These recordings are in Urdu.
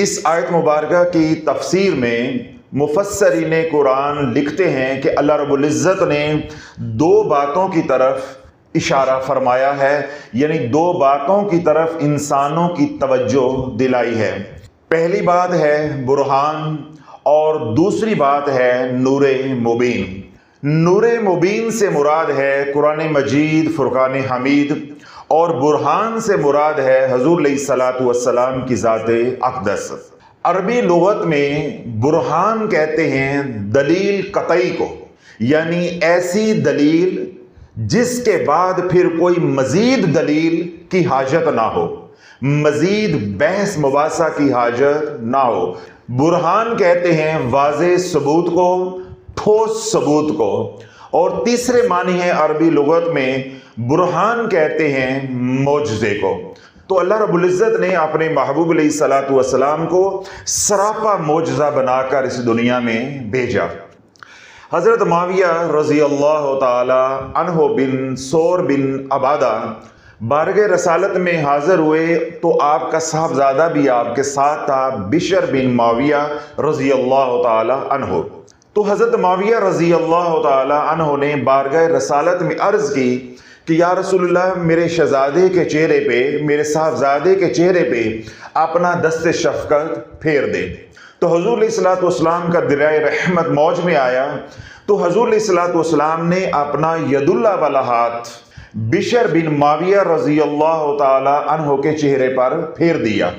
اس آیت مبارکہ کی تفسیر میں مفسرین قرآن لکھتے ہیں کہ اللہ رب العزت نے دو باتوں کی طرف اشارہ فرمایا ہے، یعنی دو باتوں کی طرف انسانوں کی توجہ دلائی ہے۔ پہلی بات ہے برہان اور دوسری بات ہے نور مبین۔ نور مبین سے مراد ہے قرآن مجید، فرقان حمید، اور برہان سے مراد ہے حضور علیہ الصلوۃ والسلام کی ذات اقدس۔ عربی لغت میں برہان کہتے ہیں دلیل قطعی کو، یعنی ایسی دلیل جس کے بعد پھر کوئی مزید دلیل کی حاجت نہ ہو، مزید بحث مباحثہ کی حاجت نہ ہو۔ برہان کہتے ہیں واضح ثبوت کو، ٹھوس ثبوت کو۔ اور تیسرے معنی ہے عربی لغت میں برہان کہتے ہیں معجزے کو۔ تو اللہ رب العزت نے اپنے محبوب علیہ الصلوۃ والسلام کو سراپا معجزہ بنا کر اس دنیا میں بھیجا۔ حضرت معاویہ رضی اللہ تعالی عنہ بن سور بن عبادہ بارگاہ رسالت میں حاضر ہوئے تو آپ کا صاحبزادہ بھی آپ کے ساتھ تھا، بشر بن معاویہ رضی اللہ تعالی عنہ۔ تو حضرت معاویہ رضی اللہ تعالی عنہ نے بارگاہ رسالت میں عرض کی کہ یا رسول اللہ، میرے شہزادے کے چہرے پہ، میرے صاحبزادے کے چہرے پہ اپنا دست شفقت پھیر دے۔ تو حضور علیہ الصلوۃ والسلام کا دریائے رحمت موج میں آیا تو حضور علیہ الصلوۃ والسلام نے اپنا ید اللہ والا ہاتھ بشر بن معاویہ رضی اللہ تعالی عنہ کے چہرے پر پھیر دیا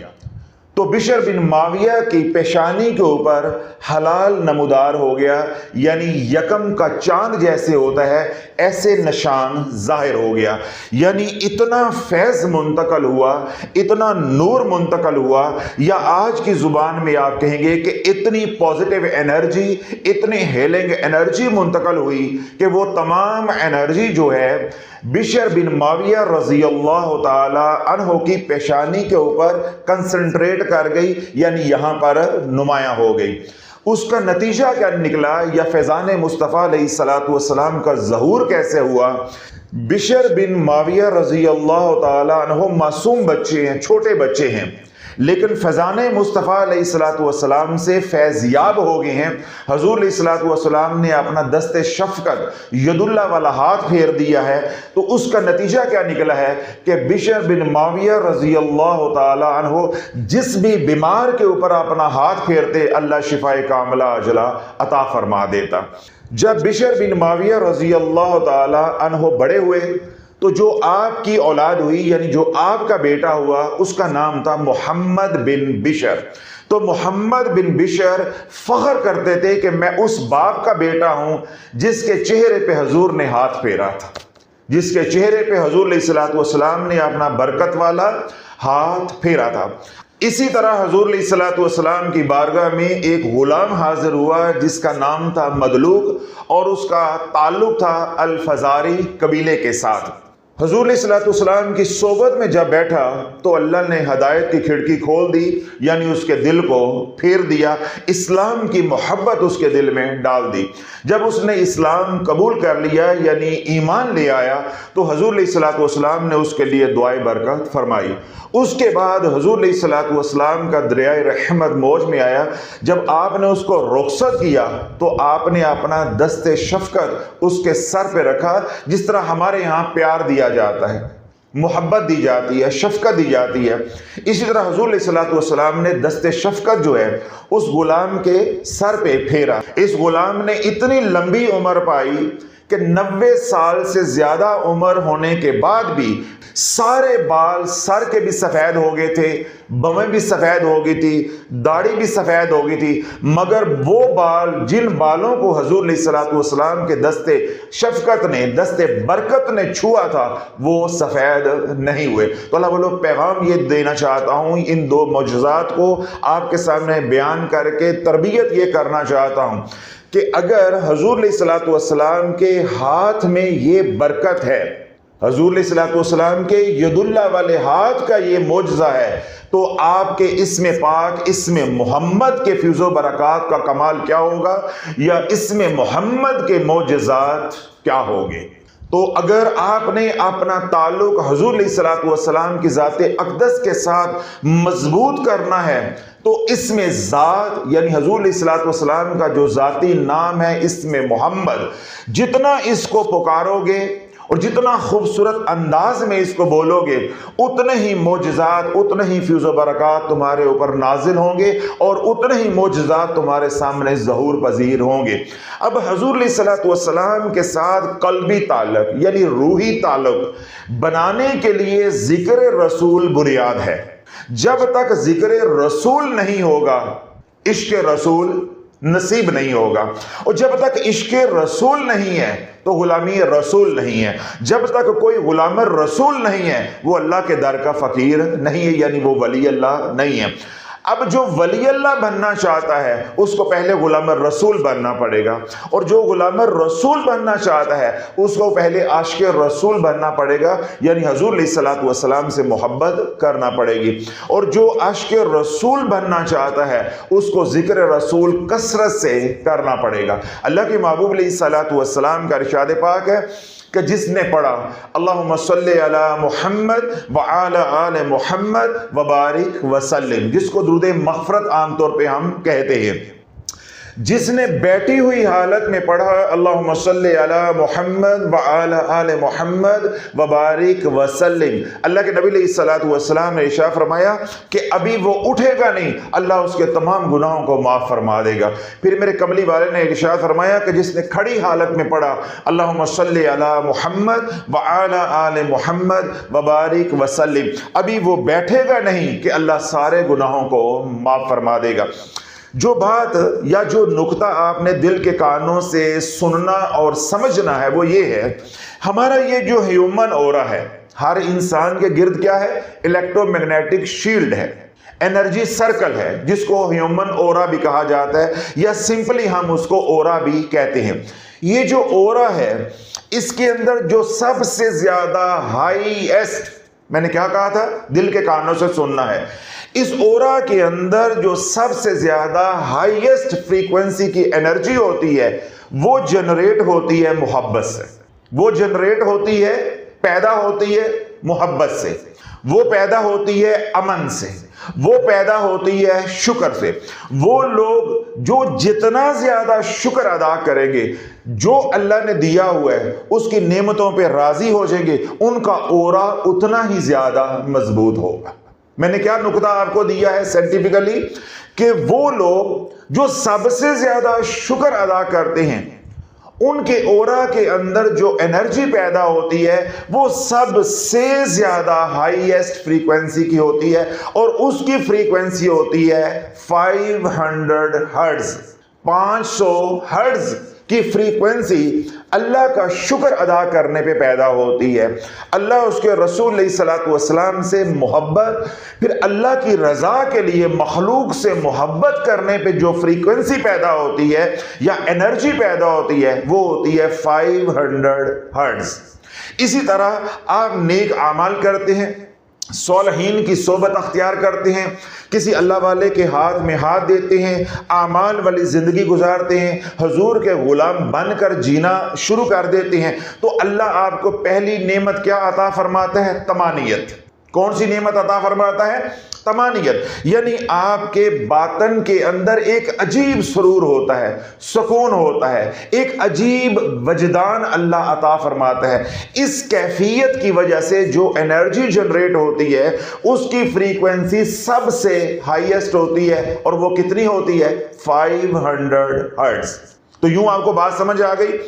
تو بشر بن معاویہ کی پیشانی کے اوپر حلال نمودار ہو گیا، یعنی یکم کا چاند جیسے ہوتا ہے ایسے نشان ظاہر ہو گیا۔ یعنی اتنا فیض منتقل ہوا، اتنا نور منتقل ہوا، یا آج کی زبان میں آپ کہیں گے کہ اتنی پازیٹیو انرجی، اتنی ہیلنگ انرجی منتقل ہوئی کہ وہ تمام انرجی جو ہے بشر بن معاویہ رضی اللہ تعالی عنہ کی پیشانی کے اوپر کنسنٹریٹ کر گئی، یعنی یہاں پر نمایاں ہو گئی۔ اس کا نتیجہ کیا نکلا، یا فیضان مصطفیٰ علیہ الصلوۃ والسلام کا ظہور کیسے ہوا؟ بشر بن معاویہ رضی اللہ تعالی عنہ معصوم بچے ہیں، چھوٹے بچے ہیں، لیکن فیضان مصطفیٰ علیہ الصلوۃ والسلام سے فیض یاب ہو گئے ہیں۔ حضور علیہ الصلوۃ والسلام نے اپنا دست شفقت ید اللہ والا ہاتھ پھیر دیا ہے، تو اس کا نتیجہ کیا نکلا ہے کہ بشر بن معاویہ رضی اللہ تعالی عنہ جس بھی بیمار کے اوپر اپنا ہاتھ پھیرتے اللہ شفاء کاملہ عاجلہ عطا فرما دیتا۔ جب بشر بن معاویہ رضی اللہ تعالی عنہ بڑے ہوئے تو جو آپ کی اولاد ہوئی، یعنی جو آپ کا بیٹا ہوا، اس کا نام تھا محمد بن بشر۔ تو محمد بن بشر فخر کرتے تھے کہ میں اس باپ کا بیٹا ہوں جس کے چہرے پہ حضور نے ہاتھ پھیرا تھا، جس کے چہرے پہ حضور علیہ الصلوۃ والسلام نے اپنا برکت والا ہاتھ پھیرا تھا۔ اسی طرح حضور علیہ الصلوۃ والسلام کی بارگاہ میں ایک غلام حاضر ہوا جس کا نام تھا مدلوک، اور اس کا تعلق تھا الفزاری قبیلے کے ساتھ۔ حضور علیہ الصلوۃ والسلام کی صحبت میں جب بیٹھا تو اللہ نے ہدایت کی کھڑکی کھول دی، یعنی اس کے دل کو پھیر دیا، اسلام کی محبت اس کے دل میں ڈال دی۔ جب اس نے اسلام قبول کر لیا، یعنی ایمان لے آیا، تو حضور علیہ الصلوۃ والسلام نے اس کے لیے دعائے برکت فرمائی۔ اس کے بعد حضور علیہ الصلوۃ والسلام کا دریائے رحمت موج میں آیا۔ جب آپ نے اس کو رخصت کیا تو آپ نے اپنا دست شفقت اس کے سر پہ رکھا، جس طرح ہمارے یہاں پیار دیا جاتا ہے، محبت دی جاتی ہے، شفقت دی جاتی ہے، اسی طرح حضور علیہ الصلوۃ والسلام نے دست شفقت جو ہے اس غلام کے سر پہ پھیرا۔ اس غلام نے اتنی لمبی عمر پائی کہ 90 سال سے زیادہ عمر ہونے کے بعد بھی سارے بال سر کے بھی سفید ہو گئے تھے، بویں بھی سفید ہو گئی تھی، داڑھی بھی سفید ہو گئی تھی، مگر وہ بال جن بالوں کو حضور علیہ الصلوۃ والسلام کے دست شفقت نے، دست برکت نے چھوا تھا، وہ سفید نہیں ہوئے۔ تو اللہ والو پیغام یہ دینا چاہتا ہوں، ان دو معجزات کو آپ کے سامنے بیان کر کے تربیت یہ کرنا چاہتا ہوں کہ اگر حضور علیہ الصلوۃ والسلام کے ہاتھ میں یہ برکت ہے، حضور علیہ الصلوۃ والسلام کے ید اللہ والے ہاتھ کا یہ معجزہ ہے، تو آپ کے اسم پاک، اسم محمد کے فیض و برکات کا کمال کیا ہوگا، یا اسم محمد کے معجزات کیا ہوں گے۔ تو اگر آپ نے اپنا تعلق حضور علیہ الصلوۃ والسلام کی ذات اقدس کے ساتھ مضبوط کرنا ہے تو اس میں ذات یعنی حضور علیہ الصلوۃ والسلام کا جو ذاتی نام ہے اس میں محمد، جتنا اس کو پکارو گے اور جتنا خوبصورت انداز میں اس کو بولو گے اتنے ہی معجزات، اتنے ہی فیض و برکات تمہارے اوپر نازل ہوں گے اور اتنے ہی معجزات تمہارے سامنے ظہور پذیر ہوں گے۔ اب حضور علیہ الصلوۃ والسلام کے ساتھ قلبی تعلق یعنی روحی تعلق بنانے کے لیے ذکر رسول بنیاد ہے۔ جب تک ذکر رسول نہیں ہوگا عشق رسول نصیب نہیں ہوگا، اور جب تک عشق رسول نہیں ہے تو غلامی رسول نہیں ہے۔ جب تک کوئی غلام رسول نہیں ہے وہ اللہ کے در کا فقیر نہیں ہے، یعنی وہ ولی اللہ نہیں ہے۔ اب جو ولی اللہ بننا چاہتا ہے اس کو پہلے غلام رسول بننا پڑے گا، اور جو غلام رسول بننا چاہتا ہے اس کو پہلے عاشق رسول بننا پڑے گا، یعنی حضور علیہ الصلوۃ والسلام سے محبت کرنا پڑے گی۔ اور جو عاشق رسول بننا چاہتا ہے اس کو ذکر رسول کثرت سے کرنا پڑے گا۔ اللہ کے محبوب علیہ الصلوۃ والسلام کا ارشاد پاک ہے کہ جس نے پڑھا اللہم صلی علی محمد وعلی آل محمد وبارک وسلم، جس کو درود مغفرت عام طور پہ ہم کہتے ہیں، جس نے بیٹھی ہوئی حالت میں پڑھا اللہم صلی علی محمد وعلی آل محمد وبارک وسلم، اللہ کے نبی علیہ الصلوۃ والسلام نے ارشاد فرمایا کہ ابھی وہ اٹھے گا نہیں، اللہ اس کے تمام گناہوں کو معاف فرما دے گا۔ پھر میرے کملی والے نے ارشاد فرمایا کہ جس نے کھڑی حالت میں پڑھا اللہم صلی علی محمد وعلی آل محمد وبارک وسلم، ابھی وہ بیٹھے گا نہیں کہ اللہ سارے گناہوں کو معاف فرما دے گا۔ جو بات یا جو نقطہ آپ نے دل کے کانوں سے سننا اور سمجھنا ہے وہ یہ ہے، ہمارا یہ جو ہیومن اورا ہے، ہر انسان کے گرد کیا ہے؟ الیکٹرو میگنیٹک شیلڈ ہے، انرجی سرکل ہے، جس کو ہیومن اورا بھی کہا جاتا ہے یا سمپلی ہم اس کو اورا بھی کہتے ہیں۔ یہ جو اورا ہے اس کے اندر جو سب سے زیادہ ہائیسٹ، میں نے کیا کہا تھا؟ دل کے کانوں سے سننا ہے۔ اس اورا کے اندر جو سب سے زیادہ ہائیسٹ فریکوینسی کی انرجی ہوتی ہے وہ جنریٹ ہوتی ہے محبت سے، وہ جنریٹ ہوتی ہے، پیدا ہوتی ہے محبت سے، وہ پیدا ہوتی ہے امن سے، وہ پیدا ہوتی ہے شکر سے۔ وہ لوگ جو جتنا زیادہ شکر ادا کریں گے، جو اللہ نے دیا ہوا ہے اس کی نعمتوں پہ راضی ہو جائیں گے، ان کا اورا اتنا ہی زیادہ مضبوط ہوگا۔ میں نے کیا نقطہ آپ کو دیا ہے سائنٹیفکلی کہ وہ لوگ جو سب سے زیادہ شکر ادا کرتے ہیں ان کے اورا کے اندر جو انرجی پیدا ہوتی ہے وہ سب سے زیادہ ہائیسٹ فریکوینسی کی ہوتی ہے، اور اس کی فریکوینسی ہوتی ہے 500 ہرٹز، 500 ہرٹز کی فریکوینسی اللہ کا شکر ادا کرنے پہ پیدا ہوتی ہے۔ اللہ اس کے رسول علیہ الصلوۃ والسلام سے محبت، پھر اللہ کی رضا کے لیے مخلوق سے محبت کرنے پہ جو فریکوینسی پیدا ہوتی ہے یا انرجی پیدا ہوتی ہے وہ ہوتی ہے 500 ہرٹز۔ اسی طرح آپ نیک اعمال کرتے ہیں، صالحین کی صحبت اختیار کرتے ہیں، کسی اللہ والے کے ہاتھ میں ہاتھ دیتے ہیں، اعمال والی زندگی گزارتے ہیں، حضور کے غلام بن کر جینا شروع کر دیتے ہیں، تو اللہ آپ کو پہلی نعمت کیا عطا فرماتا ہے؟ طمانیت۔ کون سی نعمت عطا فرماتا ہے؟ طمانیت، یعنی آپ کے باطن کے اندر ایک عجیب سرور ہوتا ہے، سکون ہوتا ہے، ایک عجیب وجدان اللہ عطا فرماتا ہے۔ اس کیفیت کی وجہ سے جو انرجی جنریٹ ہوتی ہے اس کی فریکوینسی سب سے ہائیسٹ ہوتی ہے، اور وہ کتنی ہوتی ہے؟ 500 ہرٹز۔ تو یوں آپ کو بات سمجھ آ گئی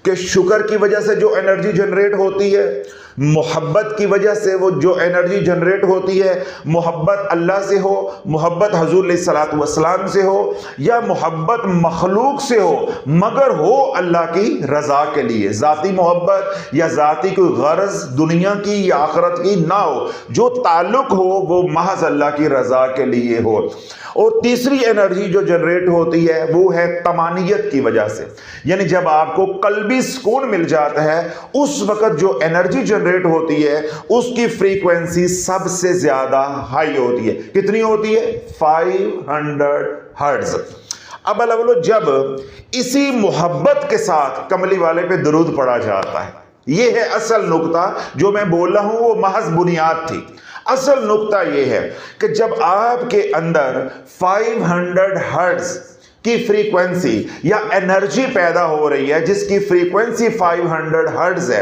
کہ شکر کی وجہ سے جو انرجی جنریٹ ہوتی ہے، محبت کی وجہ سے وہ جو انرجی جنریٹ ہوتی ہے، محبت اللہ سے ہو، محبت حضور علیہ الصلوۃ والسلام سے ہو، یا محبت مخلوق سے ہو، مگر ہو اللہ کی رضا کے لیے، ذاتی محبت یا ذاتی کوئی غرض دنیا کی یا آخرت کی نہ ہو، جو تعلق ہو وہ محض اللہ کی رضا کے لیے ہو۔ اور تیسری انرجی جو جنریٹ ہوتی ہے وہ ہے طمانیت کی وجہ سے، یعنی جب آپ کو قلبی سکون مل جاتا ہے اس وقت جو انرجی جنریٹ ہوتی ہے اس کی فریکوینسی سب سے زیادہ ہائی ہوتی ہے۔ کتنی ہوتی ہے؟ 500 ہرٹز۔ اب جب اسی محبت کے ساتھ کملی والے پہ درود پڑھا جاتا ہے، یہ ہے اصل نقطہ جو میں بول رہا ہوں، وہ محض بنیاد تھی۔ اصل نقطہ یہ ہے کہ جب آپ کے اندر 500 ہرٹز کی فریکوینسی یا انرجی پیدا ہو رہی ہے جس کی فریکوینسی 500 ہرٹز ہے،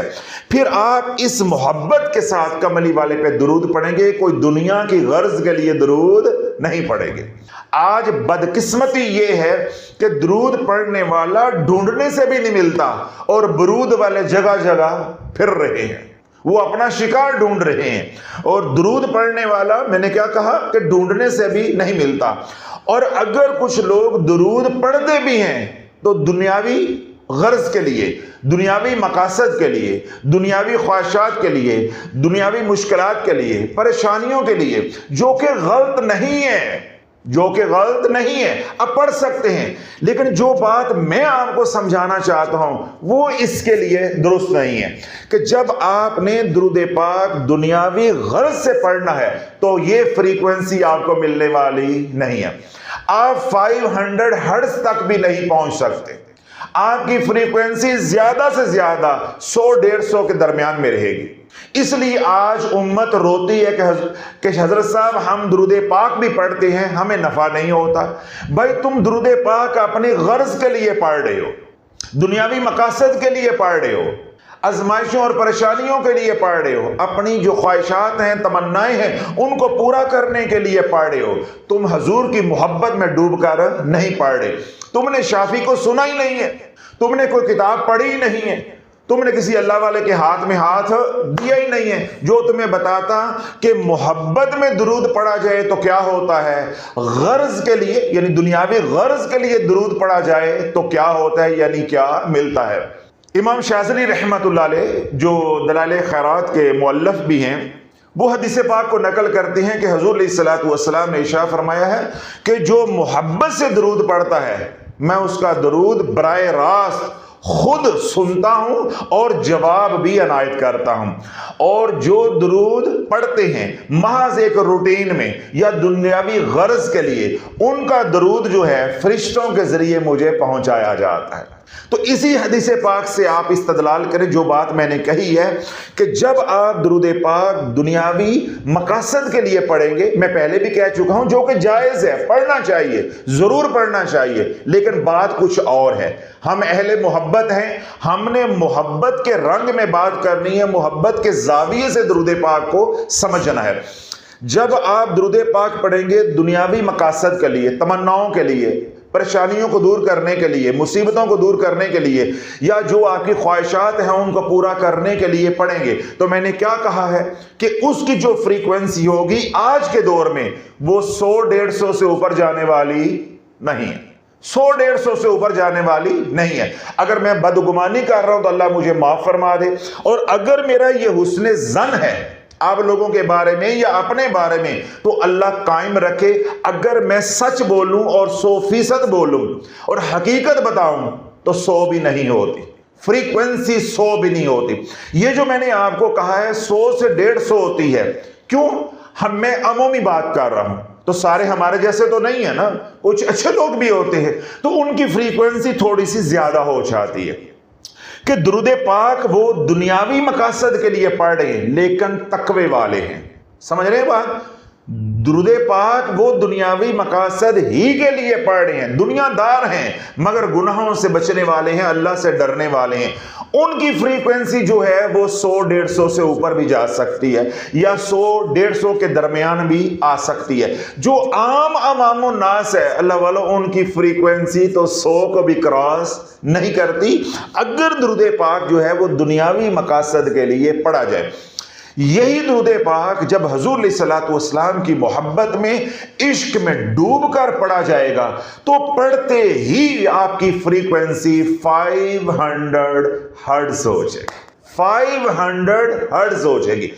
پھر آپ اس محبت کے ساتھ کملی والے پہ درود پڑھیں گے، کوئی دنیا کی غرض کے لیے درود نہیں پڑھیں گے۔ آج بدقسمتی یہ ہے کہ درود پڑھنے والا ڈھونڈنے سے بھی نہیں ملتا اور برود والے جگہ جگہ پھر رہے ہیں، وہ اپنا شکار ڈھونڈ رہے ہیں، اور درود پڑھنے والا میں نے کیا کہا کہ ڈھونڈنے سے بھی نہیں ملتا۔ اور اگر کچھ لوگ درود پڑھتے بھی ہیں تو دنیاوی غرض کے لیے، دنیاوی مقاصد کے لیے، دنیاوی خواہشات کے لیے، دنیاوی مشکلات کے لیے، پریشانیوں کے لیے، جو کہ غلط نہیں ہے، جو کہ غلط نہیں ہے، اب پڑھ سکتے ہیں، لیکن جو بات میں آپ کو سمجھانا چاہتا ہوں وہ اس کے لیے درست نہیں ہے کہ جب آپ نے درود پاک دنیاوی غرض سے پڑھنا ہے تو یہ فریکوینسی آپ کو ملنے والی نہیں ہے۔ آپ 500 ہرٹز تک بھی نہیں پہنچ سکتے، آپ کی فریکوینسی زیادہ سے زیادہ 100-150 کے درمیان میں رہے گی۔ اس لیے آج امت روتی ہے کہ حضرت صاحب ہم درود پاک بھی پڑھتے ہیں، ہمیں نفع نہیں ہوتا۔ بھائی تم درود پاک اپنی غرض کے لیے پڑھ رہے ہو، دنیاوی مقاصد کے لیے پڑھ رہے ہو، آزمائشوں اور پریشانیوں کے لیے پڑھ رہے ہو، اپنی جو خواہشات ہیں، تمنائیں ہیں، ان کو پورا کرنے کے لیے پڑھ رہے ہو۔ تم حضور کی محبت میں ڈوب کر نہیں پڑھ رہے، تم نے شافی کو سنا ہی نہیں ہے، تم نے کوئی کتاب پڑھی ہی نہیں ہے، تم نے کسی اللہ والے کے ہاتھ میں ہاتھ دیا ہی نہیں ہے جو تمہیں بتاتا کہ محبت میں درود پڑھا جائے تو کیا ہوتا ہے، غرض کے لیے یعنی دنیاوی غرض کے لیے درود پڑھا جائے تو کیا ہوتا ہے، یعنی کیا ملتا ہے۔ امام شاذلی رحمۃ اللہ علیہ جو دلائل خیرات کے مؤلف بھی ہیں، وہ حدیث پاک کو نقل کرتے ہیں کہ حضور علیہ الصلوۃ والسلام نے ارشاد فرمایا ہے کہ جو محبت سے درود پڑھتا ہے میں اس کا درود براہ راست خود سنتا ہوں اور جواب بھی عنایت کرتا ہوں، اور جو درود پڑھتے ہیں محض ایک روٹین میں یا دنیاوی غرض کے لیے، ان کا درود جو ہے فرشتوں کے ذریعے مجھے پہنچایا جاتا ہے۔ تو اسی حدیث پاک سے آپ استدلال کریں جو بات میں نے کہی ہے کہ جب آپ درود پاک دنیاوی مقاصد کے لیے پڑھیں گے، میں پہلے بھی کہہ چکا ہوں جو کہ جائز ہے، پڑھنا چاہیے، ضرور پڑھنا چاہیے، لیکن بات کچھ اور ہے۔ ہم اہل محبت ہیں، ہم نے محبت کے رنگ میں بات کرنی ہے، محبت کے زاویے سے درود پاک کو سمجھنا ہے۔ جب آپ درود پاک پڑھیں گے دنیاوی مقاصد کے لیے، تمناؤں کے لیے، پریشانیوں کو دور کرنے کے لیے، مصیبتوں کو دور کرنے کے لیے، یا جو آپ کی خواہشات ہیں ان کو پورا کرنے کے لیے پڑھیں گے، تو میں نے کیا کہا ہے کہ اس کی جو فریکوینسی ہوگی آج کے دور میں وہ 100-150 سے اوپر جانے والی نہیں ہے، 100-150 سے اوپر جانے والی نہیں ہے۔ اگر میں بدگمانی کر رہا ہوں تو اللہ مجھے معاف فرما دے، اور اگر میرا یہ حسن ظن ہے آپ لوگوں کے بارے میں یا اپنے بارے میں تو اللہ قائم رکھے، اگر میں سچ بولوں اور 100% بولوں اور حقیقت بتاؤں تو 100 بھی نہیں ہوتی، فریکوینسی 100 بھی نہیں ہوتی۔ یہ جو میں نے آپ کو کہا ہے 100 سے 150 ہوتی ہے، کیوں؟ میں عمومی بات کر رہا ہوں، تو سارے ہمارے جیسے تو نہیں ہے نا، کچھ اچھے لوگ بھی ہوتے ہیں تو ان کی فریکوینسی تھوڑی سی زیادہ ہو جاتی ہے کہ درود پاک وہ دنیاوی مقاصد کے لیے پڑھ رہے ہیں لیکن تقوی والے ہیں۔ سمجھ رہے ہیں بات؟ درود پاک وہ دنیاوی مقاصد ہی کے لیے پڑھ رہے ہیں، دنیا دار ہیں مگر گناہوں سے بچنے والے ہیں، اللہ سے ڈرنے والے ہیں، ان کی فریکوینسی جو ہے وہ 100-150 سے اوپر بھی جا سکتی ہے یا 100-150 کے درمیان بھی آ سکتی ہے۔ جو عوام الناس ہے اللہ والو، ان کی فریکوینسی تو 100 کو بھی کراس نہیں کرتی اگر درود پاک جو ہے وہ دنیاوی مقاصد کے لیے پڑھا جائے۔ یہی درود پاک جب حضور علیہ الصلوۃ والسلام کی محبت میں، عشق میں ڈوب کر پڑھا جائے گا تو پڑھتے ہی آپ کی فریکوینسی 500 ہرٹز ہو جائے گی، 500 ہرٹز ہو جائے گی۔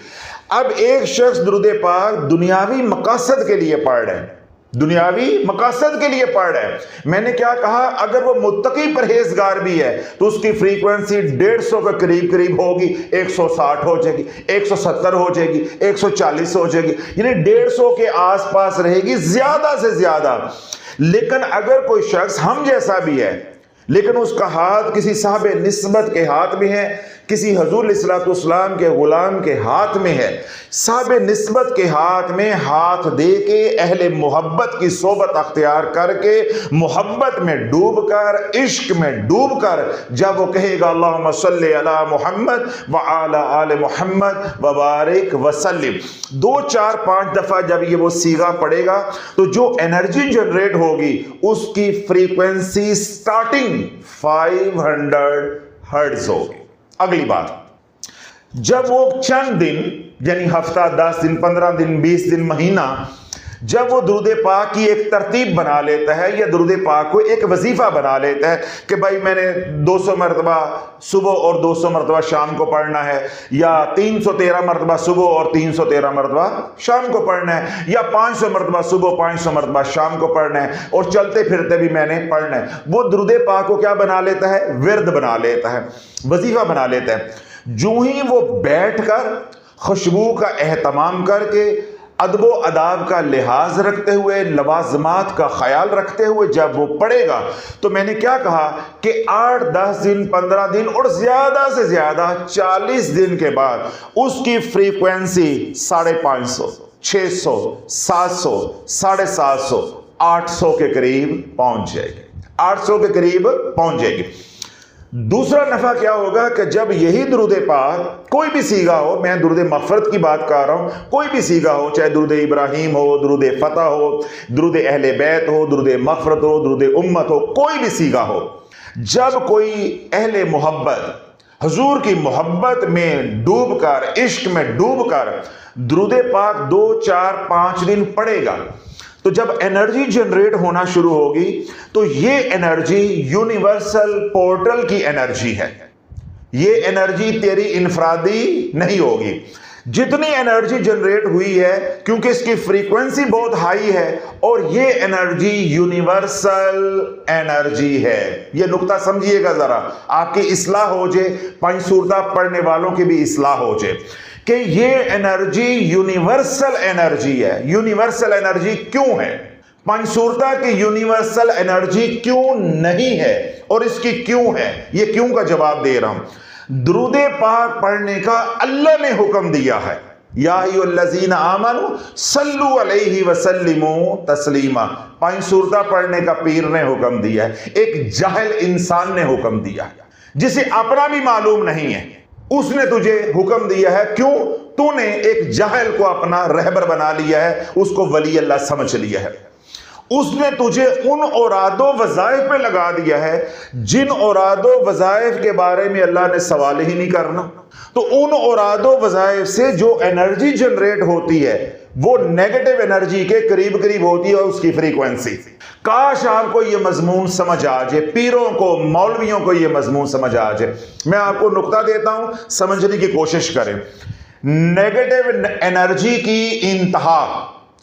اب ایک شخص درود پاک دنیاوی مقاصد کے لیے پڑھ رہے ہیں، دنیاوی مقاصد کے لیے پڑھ رہے ہیں، میں نے کیا کہا، اگر وہ متقی پرہیزگار بھی ہے تو اس کی فریکوینسی 150 کے قریب ہوگی، 160 ہو جائے گی، 170 ہو جائے گی، 140 ہو جائے گی، یعنی 150 کے آس پاس رہے گی زیادہ سے زیادہ۔ لیکن اگر کوئی شخص ہم جیسا بھی ہے لیکن اس کا ہاتھ کسی صاحب نسبت کے ہاتھ میں ہے، کسی حضور علیہ الصلوۃ والسلام کے غلام کے ہاتھ میں ہے، صاحب نسبت کے ہاتھ میں ہاتھ دے کے اہل محبت کی صحبت اختیار کر کے محبت میں ڈوب کر، عشق میں ڈوب کر جب وہ کہے گا اللہم صلی علی محمد وعلی آل محمد وبارک وسلم، 2 4 5 دفعہ جب یہ وہ صیغہ پڑے گا تو جو انرجی جنریٹ ہوگی اس کی فریکوینسی سٹارٹنگ 500 ہرٹز ہوگی۔ اگلی بات، جب وہ چند دن یعنی ہفتہ، 10 دن، 15 دن، 20 دن، مہینہ، جب وہ درود پاک کی ایک ترتیب بنا لیتا ہے یا درود پاک کو ایک وظیفہ بنا لیتا ہے کہ بھائی میں نے 200 مرتبہ صبح اور 200 مرتبہ شام کو پڑھنا ہے، یا 313 مرتبہ صبح اور 313 مرتبہ شام کو پڑھنا ہے، یا 500 مرتبہ صبح 500 مرتبہ شام کو پڑھنا ہے، اور چلتے پھرتے بھی میں نے پڑھنا ہے، وہ درود پاک کو کیا بنا لیتا ہے؟ ورد بنا لیتا ہے، وظیفہ بنا لیتا ہے۔ جو ہی وہ بیٹھ کر خوشبو کا اہتمام کر کے، ادب و آداب کا لحاظ رکھتے ہوئے، لوازمات کا خیال رکھتے ہوئے جب وہ پڑھے گا، تو میں نے کیا کہا کہ 8 10 دن، 15 دن اور زیادہ سے زیادہ 40 دن کے بعد اس کی فریکوینسی 550، 600، 700، 750، 800 کے قریب پہنچ جائے گی، 800 کے قریب پہنچ جائے گی۔ دوسرا نفع کیا ہوگا کہ جب یہی درود پاک کوئی بھی صیغہ ہو، میں درود مغفرت کی بات کر رہا ہوں، کوئی بھی صیغہ ہو، چاہے درود ابراہیم ہو، درود فتح ہو، درود اہل بیت ہو، درود مغفرت ہو، درود امت ہو، کوئی بھی صیغہ ہو، جب کوئی اہل محبت حضور کی محبت میں ڈوب کر، عشق میں ڈوب کر درود پاک 2 4 5 دن پڑھے گا، تو جب انرجی جنریٹ ہونا شروع ہوگی تو یہ انرجی یونیورسل پورٹل کی انرجی ہے، یہ انرجی تیری انفرادی نہیں ہوگی۔ جتنی انرجی جنریٹ ہوئی ہے کیونکہ اس کی فریکوینسی بہت ہائی ہے اور یہ انرجی یونیورسل انرجی ہے، یہ نقطہ سمجھیے گا ذرا، آپ کی اصلاح ہو جائے، 5 سورتہ پڑھنے والوں کی بھی اصلاح ہو جائے کہ یہ انرجی یونیورسل انرجی ہے۔ یونیورسل انرجی کیوں ہے؟ 5 سورتہ کی یونیورسل انرجی کیوں نہیں ہے اور اس کی کیوں ہے؟ یہ کیوں کا جواب دے رہا ہوں۔ درود پاک پڑھنے کا اللہ نے حکم دیا ہے، یا ایھا الذین آمنوا صلوا علیہ وسلموا تسلیما، 5 سورتہ پڑھنے کا پیر نے حکم دیا ہے، ایک جاہل انسان نے حکم دیا ہے جسے اپنا بھی معلوم نہیں ہے، اس نے تجھے حکم دیا ہے۔ کیوں؟ تو نے ایک جاہل کو اپنا رہبر بنا لیا ہے، اس کو ولی اللہ سمجھ لیا ہے، اس نے تجھے ان اوراد و وظائف پہ لگا دیا ہے جن اوراد و وظائف کے بارے میں اللہ نے سوال ہی نہیں کرنا، تو ان اوراد و وظائف سے جو انرجی جنریٹ ہوتی ہے وہ نیگیٹو انرجی کے قریب قریب ہوتی ہے اس کی فریکوینسی۔ کاش آپ کو یہ مضمون سمجھ آ جائے، پیروں کو، مولویوں کو یہ مضمون سمجھ آ جائے۔ میں آپ کو نقطہ دیتا ہوں، سمجھنے کی کوشش کریں۔ نیگیٹو انرجی کی انتہا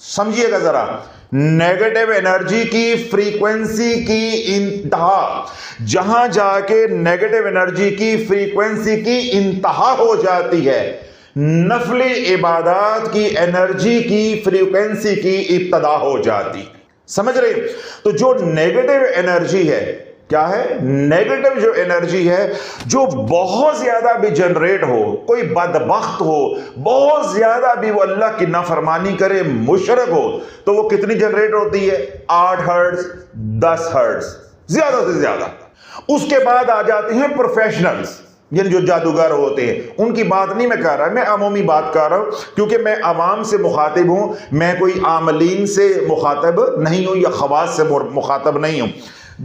سمجھیے گا ذرا، نیگیٹو انرجی کی فریکوینسی کی انتہا، جہاں جا کے نیگیٹو انرجی کی فریکوینسی کی انتہا ہو جاتی ہے، نفلی عبادات کی انرجی کی فریکوینسی کی ابتدا ہو جاتی۔ سمجھ رہے؟ تو جو نیگیٹو انرجی ہے، کیا ہے؟ نیگیٹو جو انرجی ہے، جو بہت زیادہ بھی جنریٹ ہو، کوئی بدبخت ہو، بہت زیادہ بھی وہ اللہ کی نافرمانی کرے، مشرک ہو، تو وہ کتنی جنریٹ ہوتی ہے؟ 8 ہرٹز، 10 ہرٹز، زیادہ سے زیادہ۔ اس کے بعد آ جاتے ہیں پروفیشنلز، یعنی جو جادوگر ہوتے ہیں، ان کی بات نہیں میں کر رہا، میں عمومی بات کر رہا ہوں کیونکہ میں عوام سے مخاطب ہوں، میں کوئی عاملین سے مخاطب نہیں ہوں یا خواص سے مخاطب نہیں ہوں۔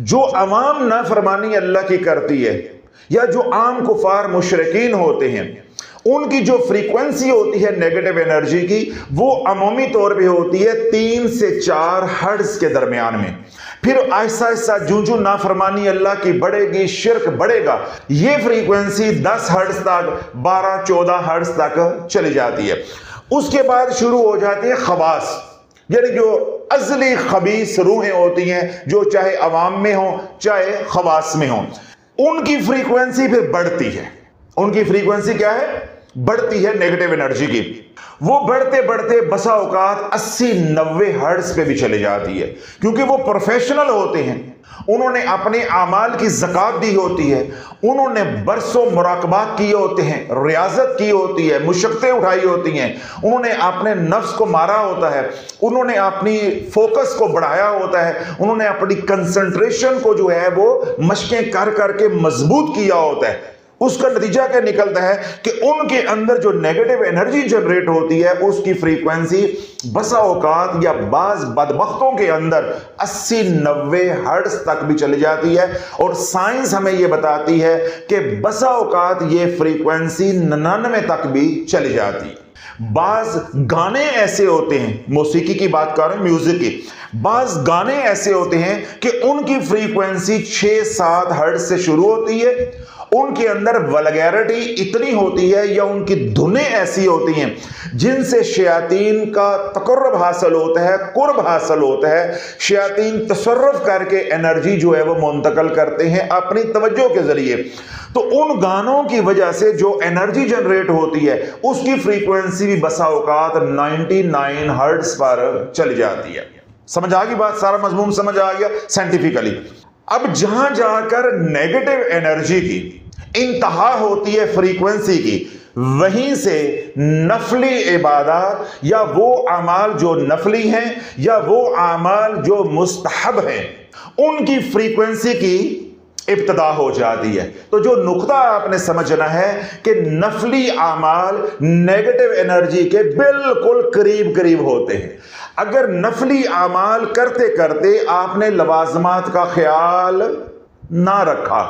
جو عوام نافرمانی اللہ کی کرتی ہے یا جو عام کفار مشرکین ہوتے ہیں، ان کی جو فریکوینسی ہوتی ہے نیگیٹو انرجی کی، وہ عمومی طور پہ ہوتی ہے 3 سے 4 ہرٹز کے درمیان میں۔ پھر ایسا ایسا جو نافرمانی اللہ کی بڑھے گی، شرک بڑھے گا، یہ فریکوینسی 10 ہرٹز تک، 12 14 ہرٹز تک چلی جاتی ہے۔ اس کے بعد شروع ہو جاتی ہے خواص، یعنی جو ازلی خبیث روحیں ہوتی ہیں، جو چاہے عوام میں ہوں چاہے خواص میں ہوں، ان کی فریکوینسی پھر بڑھتی ہے۔ ان کی فریکوینسی کیا ہے؟ بڑھتی ہے نیگیٹو انرجی کی، وہ بڑھتے بڑھتے بسا اوقات 80-90 ہرٹز پہ بھی چلے جاتی ہے، کیونکہ وہ پروفیشنل ہوتے ہیں، انہوں نے اپنے اعمال کی زکات دی ہوتی ہے، انہوں نے برسوں مراقبات کیے ہوتے ہیں، ریاضت کی ہوتی ہے، مشقتیں اٹھائی ہوتی ہیں، انہوں نے اپنے نفس کو مارا ہوتا ہے، انہوں نے اپنی فوکس کو بڑھایا ہوتا ہے، انہوں نے اپنی کنسنٹریشن کو جو ہے وہ مشقیں کر کر کے مضبوط کیا ہوتا ہے۔ اس کا نتیجہ کیا نکلتا ہے کہ ان کے اندر جو نیگیٹو انرجی جنریٹ ہوتی ہے اس کی فریکوینسی بسا اوقات یا بعض بدبختوں کے اندر 80-90 ہرٹز تک بھی چلی جاتی ہے، اور سائنس ہمیں یہ بتاتی ہے کہ بسا اوقات یہ فریکوینسی 99 تک بھی چلی جاتی ہے۔ بعض گانے ایسے ہوتے ہیں، موسیقی کی بات کر رہے ہیں، میوزک کی، بعض گانے ایسے ہوتے ہیں کہ ان کی فریکوینسی 6-7 ہرٹز سے شروع ہوتی ہے، ان کے اندر ولگیرٹی اتنی ہوتی ہے یا ان کی دھنیں ایسی ہوتی ہیں جن سے شیاطین کا تقرب حاصل ہوتا ہے، قرب حاصل ہوتا ہے، شیاطین تصرف کر کے انرجی جو ہے وہ منتقل کرتے ہیں اپنی توجہ کے ذریعے۔ تو ان گانوں کی وجہ سے جو انرجی جنریٹ ہوتی ہے اس کی فریکوینسی بھی بسا اوقات 99 ہرٹز پر چلی جاتی ہے۔ سمجھ آ گئی بات؟ سارا مضمون سمجھ آ گیا سائنٹیفکلی۔ اب جہاں جا کر نیگیٹو انرجی کی انتہا ہوتی ہے فریکوینسی کی، وہیں سے نفلی عبادات یا وہ اعمال جو نفلی ہیں یا وہ اعمال جو مستحب ہیں ان کی فریکوینسی کی ابتدا ہو جاتی ہے۔ تو جو نقطہ آپ نے سمجھنا ہے کہ نفلی اعمال نیگیٹو انرجی کے بالکل قریب قریب ہوتے ہیں۔ اگر نفلی اعمال کرتے کرتے آپ نے لوازمات کا خیال نہ رکھا،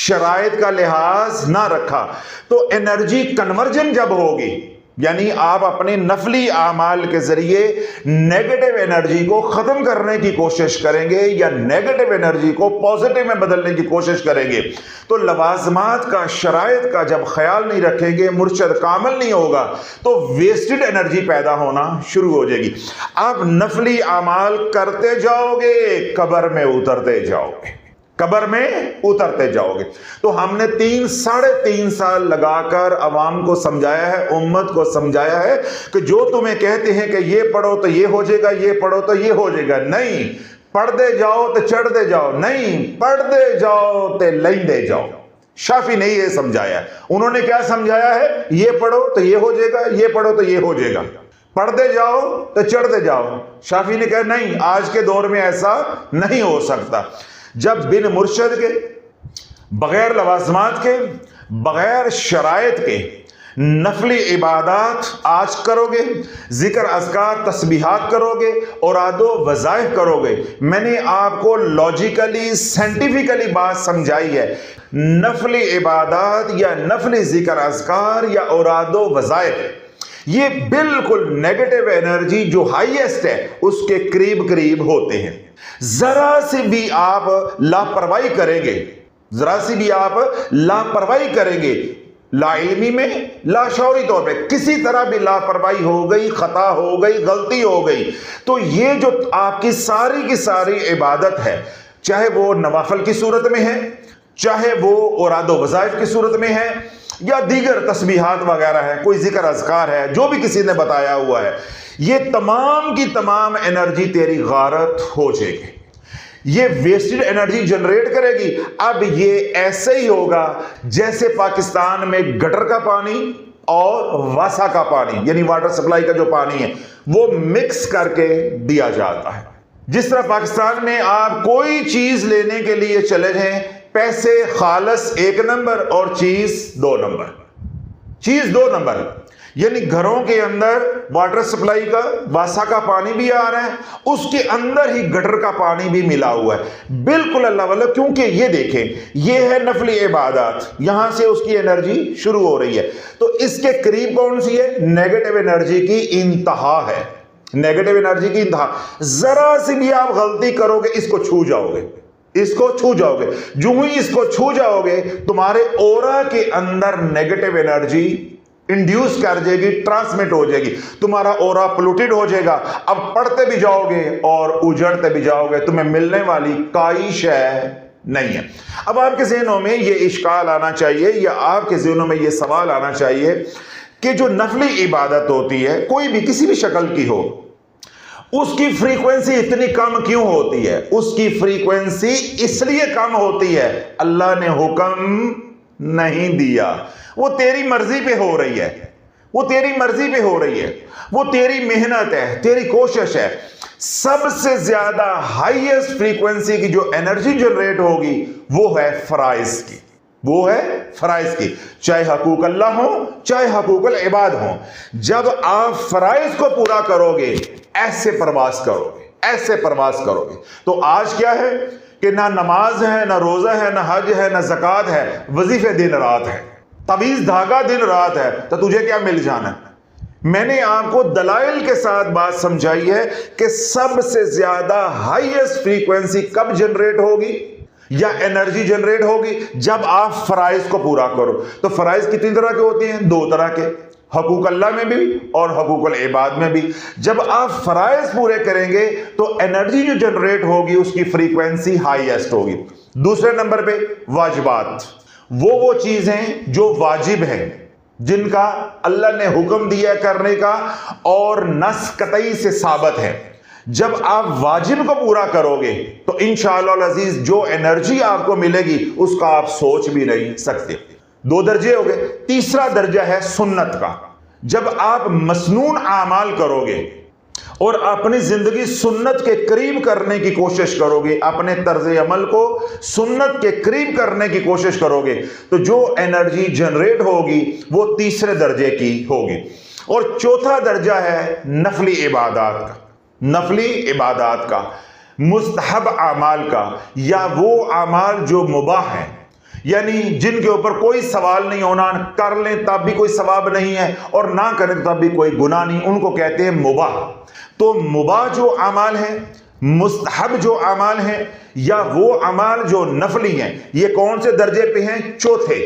شرائط کا لحاظ نہ رکھا، تو انرجی کنورجن جب ہوگی، یعنی آپ اپنے نفلی اعمال کے ذریعے نیگیٹو انرجی کو ختم کرنے کی کوشش کریں گے یا نیگیٹو انرجی کو پوزیٹو میں بدلنے کی کوشش کریں گے، تو لوازمات کا، شرائط کا جب خیال نہیں رکھیں گے، مرشد کامل نہیں ہوگا، تو ویسٹڈ انرجی پیدا ہونا شروع ہو جائے گی۔ آپ نفلی اعمال کرتے جاؤ گے، قبر میں اترتے جاؤ گے، قبر میں اترتے جاؤ گے۔ تو ہم نے 3-3.5 سال لگا کر عوام کو سمجھایا ہے، امت کو سمجھایا ہے کہ جو تمہیں کہتے ہیں کہ یہ پڑھو تو یہ ہو جائے گا، یہ پڑھو تو یہ ہو جائے گا، نہیں، پڑھتے جاؤ تو چڑھتے جاؤ، نہیں، پڑھتے جاؤ تو لیندے جاؤ۔ شافی نے یہ سمجھایا ہے۔ انہوں نے کیا سمجھایا ہے؟ یہ پڑھو تو یہ ہو جائے گا، یہ پڑھو تو یہ ہو جائے گا، پڑھتے جاؤ تو چڑھتے جاؤ۔ شافی نے کہا نہیں، آج کے دور میں ایسا نہیں ہو سکتا۔ جب بن مرشد کے، بغیر لوازمات کے، بغیر شرائط کے نفلی عبادات آج کرو گے، ذکر اذکار تسبیحات کرو گے، اوراد و وظائف کرو گے، میں نے آپ کو لاجیکلی سائنٹیفکلی بات سمجھائی ہے، نفلی عبادات یا نفلی ذکر اذکار یا اوراد و وظائف یہ بالکل نیگیٹو انرجی جو ہائیسٹ ہے اس کے قریب قریب ہوتے ہیں۔ ذرا سی بھی آپ لاپرواہی کریں گے، ذرا سی بھی آپ لاپرواہی کریں گے، لا علمی میں، لا شعوری طور پہ کسی طرح بھی لاپرواہی ہو گئی، خطا ہو گئی، غلطی ہو گئی، تو یہ جو آپ کی ساری عبادت ہے، چاہے وہ نوافل کی صورت میں ہے، چاہے وہ اوراد و وظائف کی صورت میں ہے، یا دیگر تسبیحات وغیرہ ہے، کوئی ذکر اذکار ہے جو بھی کسی نے بتایا ہوا ہے، یہ تمام کی تمام انرجی تیری غارت ہو جائے گی، یہ ویسٹڈ انرجی جنریٹ کرے گی۔ اب یہ ایسے ہی ہوگا جیسے پاکستان میں گٹر کا پانی اور واسا کا پانی، یعنی واٹر سپلائی کا جو پانی ہے وہ مکس کر کے دیا جاتا ہے۔ جس طرح پاکستان میں آپ کوئی چیز لینے کے لیے چلے جائیں، پیسے خالص 1 نمبر اور چیز 2 نمبر، چیز 2 نمبر، یعنی گھروں کے اندر واٹر سپلائی کا، واسا کا پانی بھی آ رہا ہے، اس کے اندر ہی گٹر کا پانی بھی ملا ہوا ہے، بالکل اللہ والا، کیونکہ یہ دیکھیں یہ ہے نفلی عبادات، یہاں سے اس کی انرجی شروع ہو رہی ہے، تو اس کے قریب کون سی ہے؟ نیگیٹو انرجی کی انتہا ہے، نیگیٹو انرجی کی انتہا۔ ذرا سی بھی آپ غلطی کرو گے اس کو چھو جاؤ گے، اس کو چھو جاؤ گے، جو ہی اس کو چھو جاؤ گے تمہارے اورا کے اندر نیگیٹو انرجی انڈیوس کر جائے گی، ٹرانسمٹ ہو جائے گی، تمہارا اورا پلوٹیڈ ہو جائے گا، اب پڑھتے بھی جاؤ گے اور اجڑتے بھی جاؤ گے، تمہیں ملنے والی کوئی شے نہیں ہے۔ اب آپ کے ذہنوں میں یہ اشکال آنا چاہیے یا آپ کے ذہنوں میں یہ سوال آنا چاہیے کہ جو نفلی عبادت ہوتی ہے کوئی بھی کسی بھی شکل کی ہو، اس کی فریکوینسی اتنی کم کیوں ہوتی ہے؟ اس کی فریکوینسی اس لیے کم ہوتی ہے، اللہ نے حکم نہیں دیا، وہ تیری مرضی پہ ہو رہی ہے، وہ تیری مرضی پہ ہو رہی ہے، وہ تیری محنت ہے، تیری کوشش ہے۔ سب سے زیادہ ہائیسٹ فریکوینسی کی جو انرجی جنریٹ ہوگی وہ ہے فرائض کی، وہ ہے فرائض کی، چاہے حقوق اللہ ہوں چاہے حقوق العباد ہوں۔ جب آپ فرائض کو پورا کرو گے ایسے پرواز کرو گے، ایسے پرواز کرو گے۔ تو آج کیا ہے کہ نہ نماز ہے، نہ روزہ ہے، نہ حج ہے، نہ زکوٰۃ ہے، وظیفے دن رات ہے، تعویذ دھاگا دن رات ہے، تو تجھے کیا مل جانا ہے؟ میں نے آپ کو دلائل کے ساتھ بات سمجھائی ہے کہ سب سے زیادہ ہائیسٹ فریکوینسی کب جنریٹ ہوگی یا انرجی جنریٹ ہوگی؟ جب آپ فرائض کو پورا کرو۔ تو فرائض کتنی طرح کے ہوتے ہیں؟ دو طرح کے، حقوق اللہ میں بھی اور حقوق العباد میں بھی۔ جب آپ فرائض پورے کریں گے تو انرجی جو جنریٹ ہوگی اس کی فریکوینسی ہائیسٹ ہوگی۔ دوسرے نمبر پہ واجبات، وہ چیزیں جو واجب ہیں، جن کا اللہ نے حکم دیا کرنے کا اور نص قطعی سے ثابت ہے۔ جب آپ واجب کو پورا کرو گے تو انشاءاللہ العزیز جو انرجی آپ کو ملے گی اس کا آپ سوچ بھی نہیں سکتے۔ دو درجے ہو گئے۔ تیسرا درجہ ہے سنت کا۔ جب آپ مسنون اعمال کرو گے اور اپنی زندگی سنت کے قریب کرنے کی کوشش کرو گے، اپنے طرز عمل کو سنت کے قریب کرنے کی کوشش کرو گے، تو جو انرجی جنریٹ ہوگی وہ تیسرے درجے کی ہوگی۔ اور چوتھا درجہ ہے نفلی عبادات کا، نفلی عبادات کا، مستحب اعمال کا، یا وہ اعمال جو مباح ہیں، یعنی جن کے اوپر کوئی سوال نہیں ہونا، کر لیں تب بھی کوئی ثواب نہیں ہے اور نہ کریں تب بھی کوئی گناہ نہیں، ان کو کہتے ہیں مباح۔ تو مباح جو اعمال ہیں، مستحب جو اعمال ہیں، یا وہ اعمال جو نفلی ہیں، یہ کون سے درجے پہ ہیں؟ چوتھے۔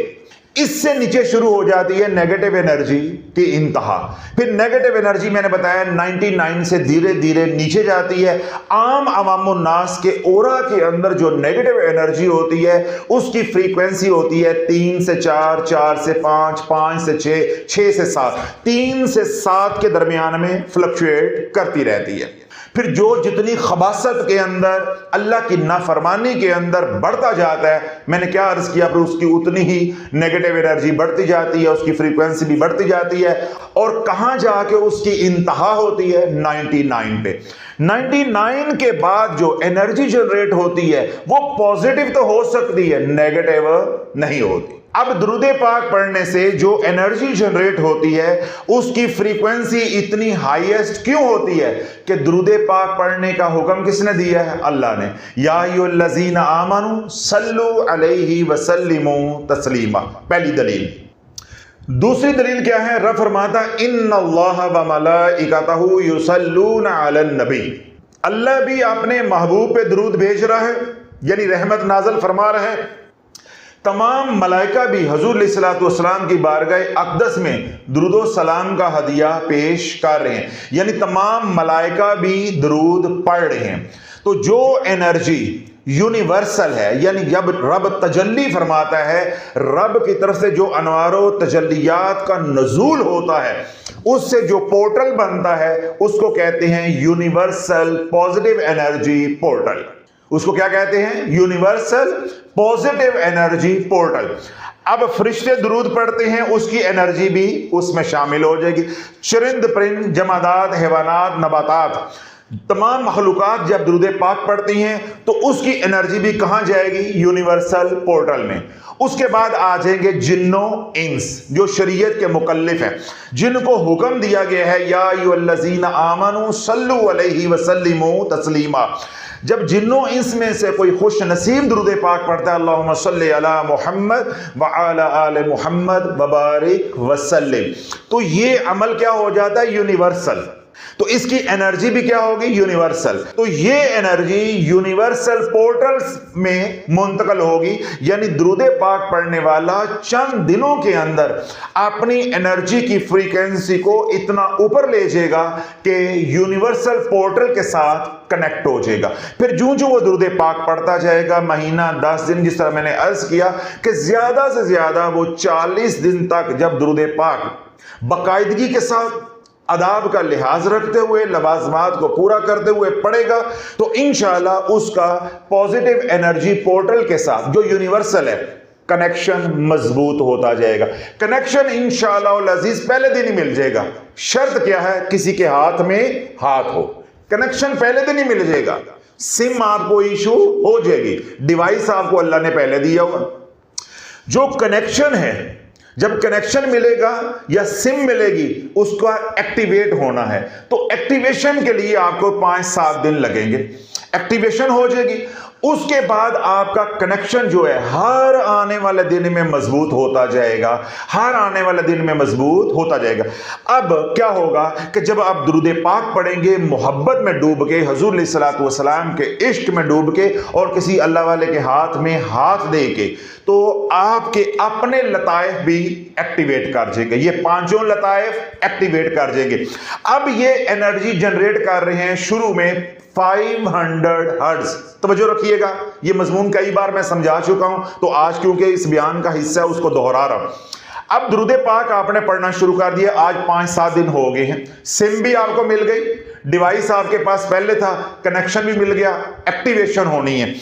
اس سے نیچے شروع ہو جاتی ہے نیگیٹو انرجی کی انتہا۔ پھر نیگیٹو انرجی میں نے بتایا 99 سے دھیرے دھیرے نیچے جاتی ہے۔ عوام الناس کے اورا کے اندر جو نیگیٹو انرجی ہوتی ہے اس کی فریکوینسی ہوتی ہے 3 سے 4، 4 سے 5، 5 سے 6، 6 سے 7، 3 سے 7 کے درمیان میں فلکچویٹ کرتی رہتی ہے۔ پھر جو جتنی خباثت کے اندر، اللہ کی نافرمانی کے اندر بڑھتا جاتا ہے، میں نے کیا عرض کیا، پھر اس کی اتنی ہی نیگیٹو انرجی بڑھتی جاتی ہے، اس کی فریکوینسی بھی بڑھتی جاتی ہے، اور کہاں جا کے اس کی انتہا ہوتی ہے؟ 99 پہ۔ 99 کے بعد جو انرجی جنریٹ ہوتی ہے وہ پازیٹیو تو ہو سکتی ہے، نیگیٹو نہیں ہوتی۔ اب درود پاک پڑھنے سے جو انرجی جنریٹ ہوتی ہے اس کی فریکوینسی اتنی ہائیسٹ کیوں ہوتی ہے کہ درود پاک پڑھنے کا حکم کس نے دیا ہے؟ اللہ نے۔ یا ایھا الذین آمنوا صلوا علیہ وسلموا تسلیما، پہلی دلیل۔ دوسری دلیل کیا ہے؟ رب فرماتا ان اللہ وملائکتہ یصلون علی النبی، اللہ بھی اپنے محبوب پہ درود بھیج رہا ہے، یعنی رحمت نازل فرما رہا ہے۔ تمام ملائکہ بھی حضور علیہ الصلوۃ والسلام کی بارگاہ اقدس میں درود و سلام کا ہدیہ پیش کر رہے ہیں، یعنی تمام ملائکہ بھی درود پڑھ رہے ہیں۔ تو جو انرجی یونیورسل ہے، یعنی جب رب تجلی فرماتا ہے، رب کی طرف سے جو انوار و تجلیات کا نزول ہوتا ہے، اس سے جو پورٹل بنتا ہے اس کو کہتے ہیں یونیورسل پازیٹیو انرجی پورٹل۔ اس کو کیا کہتے ہیں؟ Universal positive energy portal. اب فرشتے درود پڑھتے ہیں، اس کی انرجی بھی اس میں شامل ہو جائے گی۔ چرند پرند، جمادات، حیوانات، نباتات، تمام مخلوقات جب درود پاک پڑھتی ہیں تو اس کی انرجی بھی کہاں جائے گی؟ یونیورسل پورٹل میں۔ اس کے بعد آ جائیں گے جن و انس، جو شریعت کے مکلف ہیں، جن کو حکم دیا گیا ہے یا ایھا الذین آمنوا صلوا علیہ وسلموا تسلیما۔ جب جن و انس میں سے کوئی خوش نصیب درود پاک پڑھتا ہے، اللہم صلی علی محمد وعلی آل محمد وبارک وسلم، تو یہ عمل کیا ہو جاتا ہے؟ یونیورسل۔ تو اس کی انرجی بھی کیا ہوگی؟ یونیورسل۔ تو یہ انرجی یونیورسل پورٹلز میں منتقل ہوگی، یعنی درود پاک پڑھنے والا چند دنوں کے اندر اپنی انرجی کی فریکوینسی کو اتنا اوپر لے جائے گا کہ یونیورسل پورٹل کے ساتھ کنیکٹ ہو جائے گا۔ پھر جو وہ درود پاک پڑھتا جائے گا، مہینہ 10 دن، جس طرح میں نے عرض کیا کہ زیادہ سے زیادہ وہ 40 دن تک جب درود پاک باقاعدگی کے ساتھ آداب کا لحاظ رکھتے ہوئے لوازمات کو پورا کرتے ہوئے پڑھے گا تو انشاءاللہ اس کا پازیٹیو انرجی پورٹل کے ساتھ جو یونیورسل ہے کنیکشن مضبوط ہوتا جائے گا. کنیکشن انشاءاللہ العزیز پہلے دن ہی مل جائے گا. شرط کیا ہے؟ کسی کے ہاتھ میں ہاتھ ہو. کنیکشن پہلے دن ہی مل جائے گا. سم آپ کو ایشو ہو جائے گی, ڈیوائس آپ کو اللہ نے پہلے دیا ہوگا. جو کنیکشن ہے, جب کنیکشن ملے گا یا سم ملے گی اس کا ایکٹیویٹ ہونا ہے, تو ایکٹیویشن کے لیے آپ کو 5-7 دن لگیں گے. ایکٹیویشن ہو جائے گی, اس کے بعد آپ کا کنیکشن جو ہے ہر آنے والے دن میں مضبوط ہوتا جائے گا, ہر آنے والے دن میں مضبوط ہوتا جائے گا. اب کیا ہوگا کہ جب آپ درود پاک پڑھیں گے محبت میں ڈوب کے, حضور علیہ الصلوۃ والسلام کے عشق میں ڈوب کے اور کسی اللہ والے کے ہاتھ میں ہاتھ دے کے, تو آپ کے اپنے لطائف بھی ایکٹیویٹ کر جائیں گے. یہ 5 لطائف ایکٹیویٹ کر جائیں گے. اب یہ انرجی جنریٹ کر رہے ہیں شروع میں 500 ہرٹز. توجہ رکھیے گا, یہ مضمون کئی بار میں سمجھا چکا ہوں, تو آج کیونکہ اس بیان کا حصہ ہے اس کو دہرا رہا ہوں. اب درود پاک آپ نے پڑھنا شروع کر دیا, آج 5-7 دن ہو گئے ہیں. سم بھی آپ کو مل گئی, ڈیوائس آپ کے پاس پہلے تھا, کنیکشن بھی مل گیا, ایکٹیویشن ہونی ہے.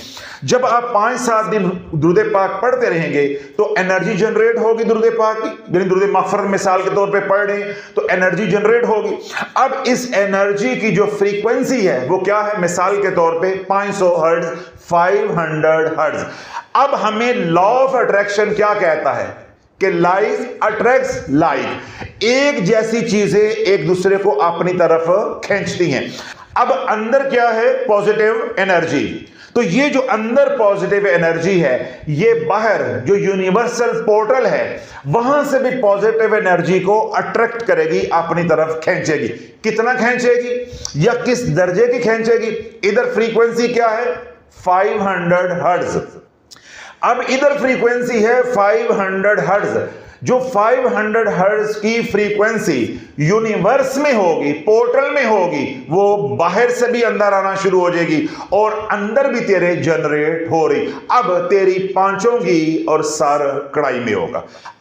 جب آپ 5-7 دن درود پاک پڑھتے رہیں گے تو انرجی جنریٹ ہوگی درود پاک کی, یعنی درود مغفرت مثال کے طور پہ پڑھ رہے ہیں تو انرجی جنریٹ ہوگی. اب اس انرجی کی جو فریکوینسی ہے وہ کیا ہے؟ مثال کے طور پہ 500 ہرٹز, 500 ہرٹز. اب ہمیں لا آف اٹریکشن کیا کہتا ہے کہ لائک اٹریکٹس لائک, ایک جیسی چیزیں ایک دوسرے کو اپنی طرف کھینچتی ہیں. اب اندر کیا ہے؟ Positive energy. تو یہ جو اندر پازیٹیو انرجی ہے یہ باہر جو یونیورسل پورٹل ہے وہاں سے بھی پازیٹیو انرجی کو اٹریکٹ کرے گی, اپنی طرف کھینچے گی. کتنا کھینچے گی یا کس درجے کی کھینچے گی؟ ادھر فریکوینسی کیا ہے؟ 500 ہرٹز. اب ادھر فریکوینسی ہے 500 ہرٹز. جو 500 ہرٹز کی فریکوینسی یونیورس میں ہوگی, پورٹل میں ہوگی, وہ باہر سے بھی اندر آنا شروع ہو جائے گی اور اندر بھی تیرے جنریٹ ہو رہی. اب تیری پانچوں کی اور سر کڑائی میں ہوگا.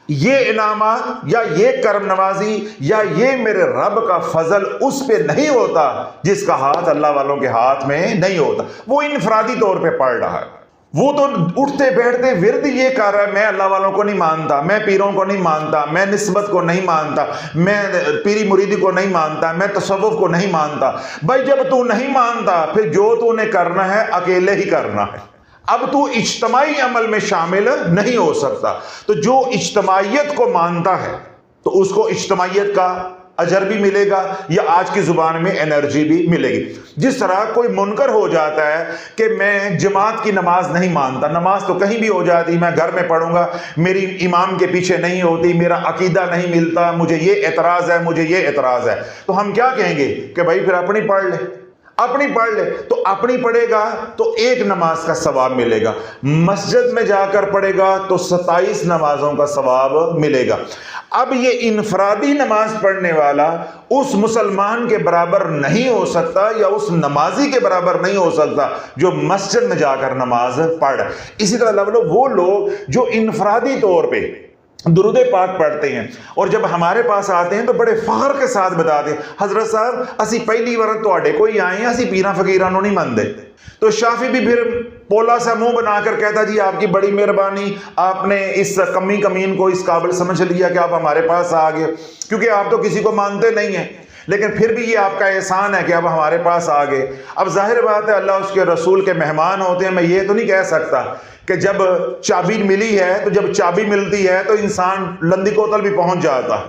یہ انعامات یا یہ کرم نوازی یا یہ میرے رب کا فضل اس پہ نہیں ہوتا جس کا ہاتھ اللہ والوں کے ہاتھ میں نہیں ہوتا. وہ انفرادی طور پہ پڑھ رہا ہے, وہ تو اٹھتے بیٹھتے ورد یہ کر رہا ہے, میں اللہ والوں کو نہیں مانتا, میں پیروں کو نہیں مانتا, میں نسبت کو نہیں مانتا, میں پیری مریدی کو نہیں مانتا, میں تصوف کو نہیں مانتا. بھائی جب تو نہیں مانتا پھر جو تو نے کرنا ہے اکیلے ہی کرنا ہے. اب تو اجتماعی عمل میں شامل نہیں ہو سکتا. تو جو اجتماعیت کو مانتا ہے تو اس کو اجتماعیت کا اجر بھی ملے گا یا آج کی زبان میں انرجی بھی ملے گی. جس طرح کوئی منکر ہو جاتا ہے کہ میں جماعت کی نماز نہیں مانتا, نماز تو کہیں بھی ہو جاتی, میں گھر میں پڑھوں گا, میری امام کے پیچھے نہیں ہوتی, میرا عقیدہ نہیں ملتا, مجھے یہ اعتراض ہے, مجھے یہ اعتراض ہے, تو ہم کیا کہیں گے کہ بھائی پھر اپنی پڑھ لے, اپنی پڑھ لے. تو اپنی پڑھے گا تو ایک نماز کا ثواب ملے گا, مسجد میں جا کر پڑھے گا تو 27 نمازوں کا ثواب ملے گا. اب یہ انفرادی نماز پڑھنے والا اس مسلمان کے برابر نہیں ہو سکتا یا اس نمازی کے برابر نہیں ہو سکتا جو مسجد میں جا کر نماز پڑھ. اسی طرح وہ لوگ جو انفرادی طور پہ درود پاک پڑھتے ہیں اور جب ہمارے پاس آتے ہیں تو بڑے فخر کے ساتھ بتاتے ہیں, حضرت صاحب اسی پہلی بار تواڈے کوئی آئے ہیں, اسی پیراں فقیراں نہیں مانتے. تو شافی بھی پھر پولا سا منہ بنا کر کہتا جی آپ کی بڑی مہربانی, آپ نے اس کمین کو اس قابل سمجھ لیا کہ آپ ہمارے پاس آ گئے, کیونکہ آپ تو کسی کو مانتے نہیں ہیں, لیکن پھر بھی یہ آپ کا احسان ہے کہ آپ ہمارے پاس آ گئے. اب ظاہر بات ہے اللہ اس کے رسول کے مہمان ہوتے ہیں. میں یہ تو نہیں کہہ سکتا کہ جب چابی ملی ہے تو جب چابی ملتی ہے تو انسان لندی کوتل بھی پہنچ جاتا ہے,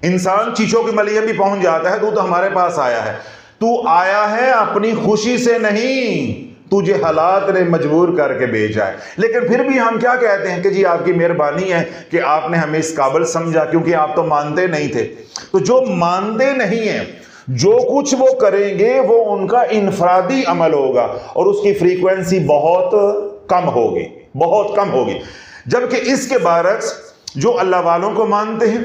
انسان چیچوں کی ملیہ بھی پہنچ جاتا ہے. تو ہمارے پاس آیا ہے, تو آیا ہے اپنی خوشی سے نہیں, تجھے حالات نے مجبور کر کے بھیجا ہے. لیکن پھر بھی ہم کیا کہتے ہیں کہ جی آپ کی مہربانی ہے کہ آپ نے ہمیں اس قابل سمجھا, کیونکہ آپ تو مانتے نہیں تھے. تو جو مانتے نہیں ہیں جو کچھ وہ کریں گے وہ ان کا انفرادی عمل ہوگا اور اس کی فریکوینسی بہت کم ہوگی, بہت کم ہوگی. جبکہ اس کے برعکس جو اللہ والوں کو مانتے ہیں,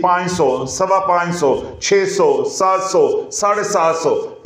500, 550, 600, 700, 750,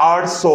800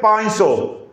500,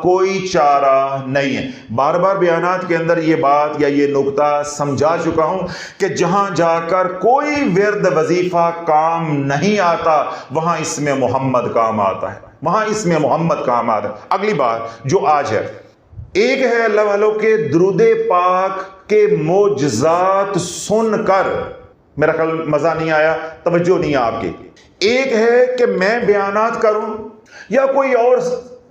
کوئی چارہ نہیں ہے۔ بار بار بیانات کے اندر یہ بات یا یہ نقطہ سمجھا چکا ہوں کہ جہاں جا کر کوئی ورد وظیفہ کام نہیں آتا وہاں اسم محمد کام آتا ہے، وہاں اسم محمد کام آتا ہے۔ اگلی بات جو آج ہے، ایک ہے اللہ والوں کے درود پاک کے معجزات سن کر، میرا خیال مزہ نہیں آیا، توجہ نہیں ہے آپ کی، ایک ہے کہ میں بیانات کروں یا کوئی اور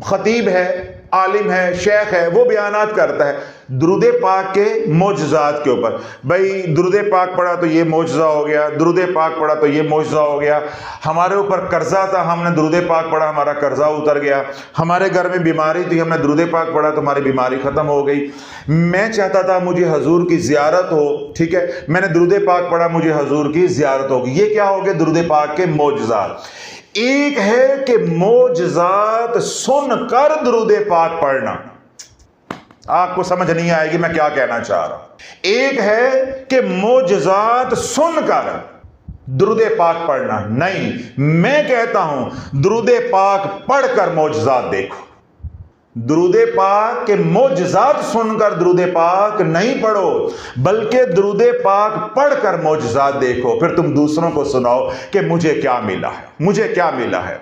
خطیب ہے، عالم ہے، شیخ ہے، وہ بیانات کرتا ہے درود پاک کے معجزات کے اوپر۔ بھائی درود پاک پڑھا تو یہ معجزہ ہو گیا، درود پاک پڑھا تو یہ معجزہ ہو گیا، ہمارے اوپر قرضہ تھا ہم نے درود پاک پڑھا ہمارا قرضہ اتر گیا، ہمارے گھر میں بیماری تھی ہم نے درود پاک پڑھا تو ہماری بیماری ختم ہو گئی، میں چاہتا تھا مجھے حضور کی زیارت ہو، ٹھیک ہے، میں نے درود پاک پڑھا مجھے حضور کی زیارت ہوگی۔ یہ کیا ہو گیا؟ درود پاک کے معجزات۔ ایک ہے کہ معجزات سن کر درود پاک پڑھنا، آپ کو سمجھ نہیں آئے گی میں کیا کہنا چاہ رہا ہوں۔ ایک ہے کہ معجزات سن کر درود پاک پڑھنا، نہیں، میں کہتا ہوں درود پاک پڑھ کر معجزات دیکھو۔ درود پاک کے معجزات سن کر درود پاک نہیں پڑھو، بلکہ درود پاک پڑھ کر معجزات دیکھو، پھر تم دوسروں کو سناؤ کہ مجھے کیا ملا ہے، مجھے کیا ملا ہے۔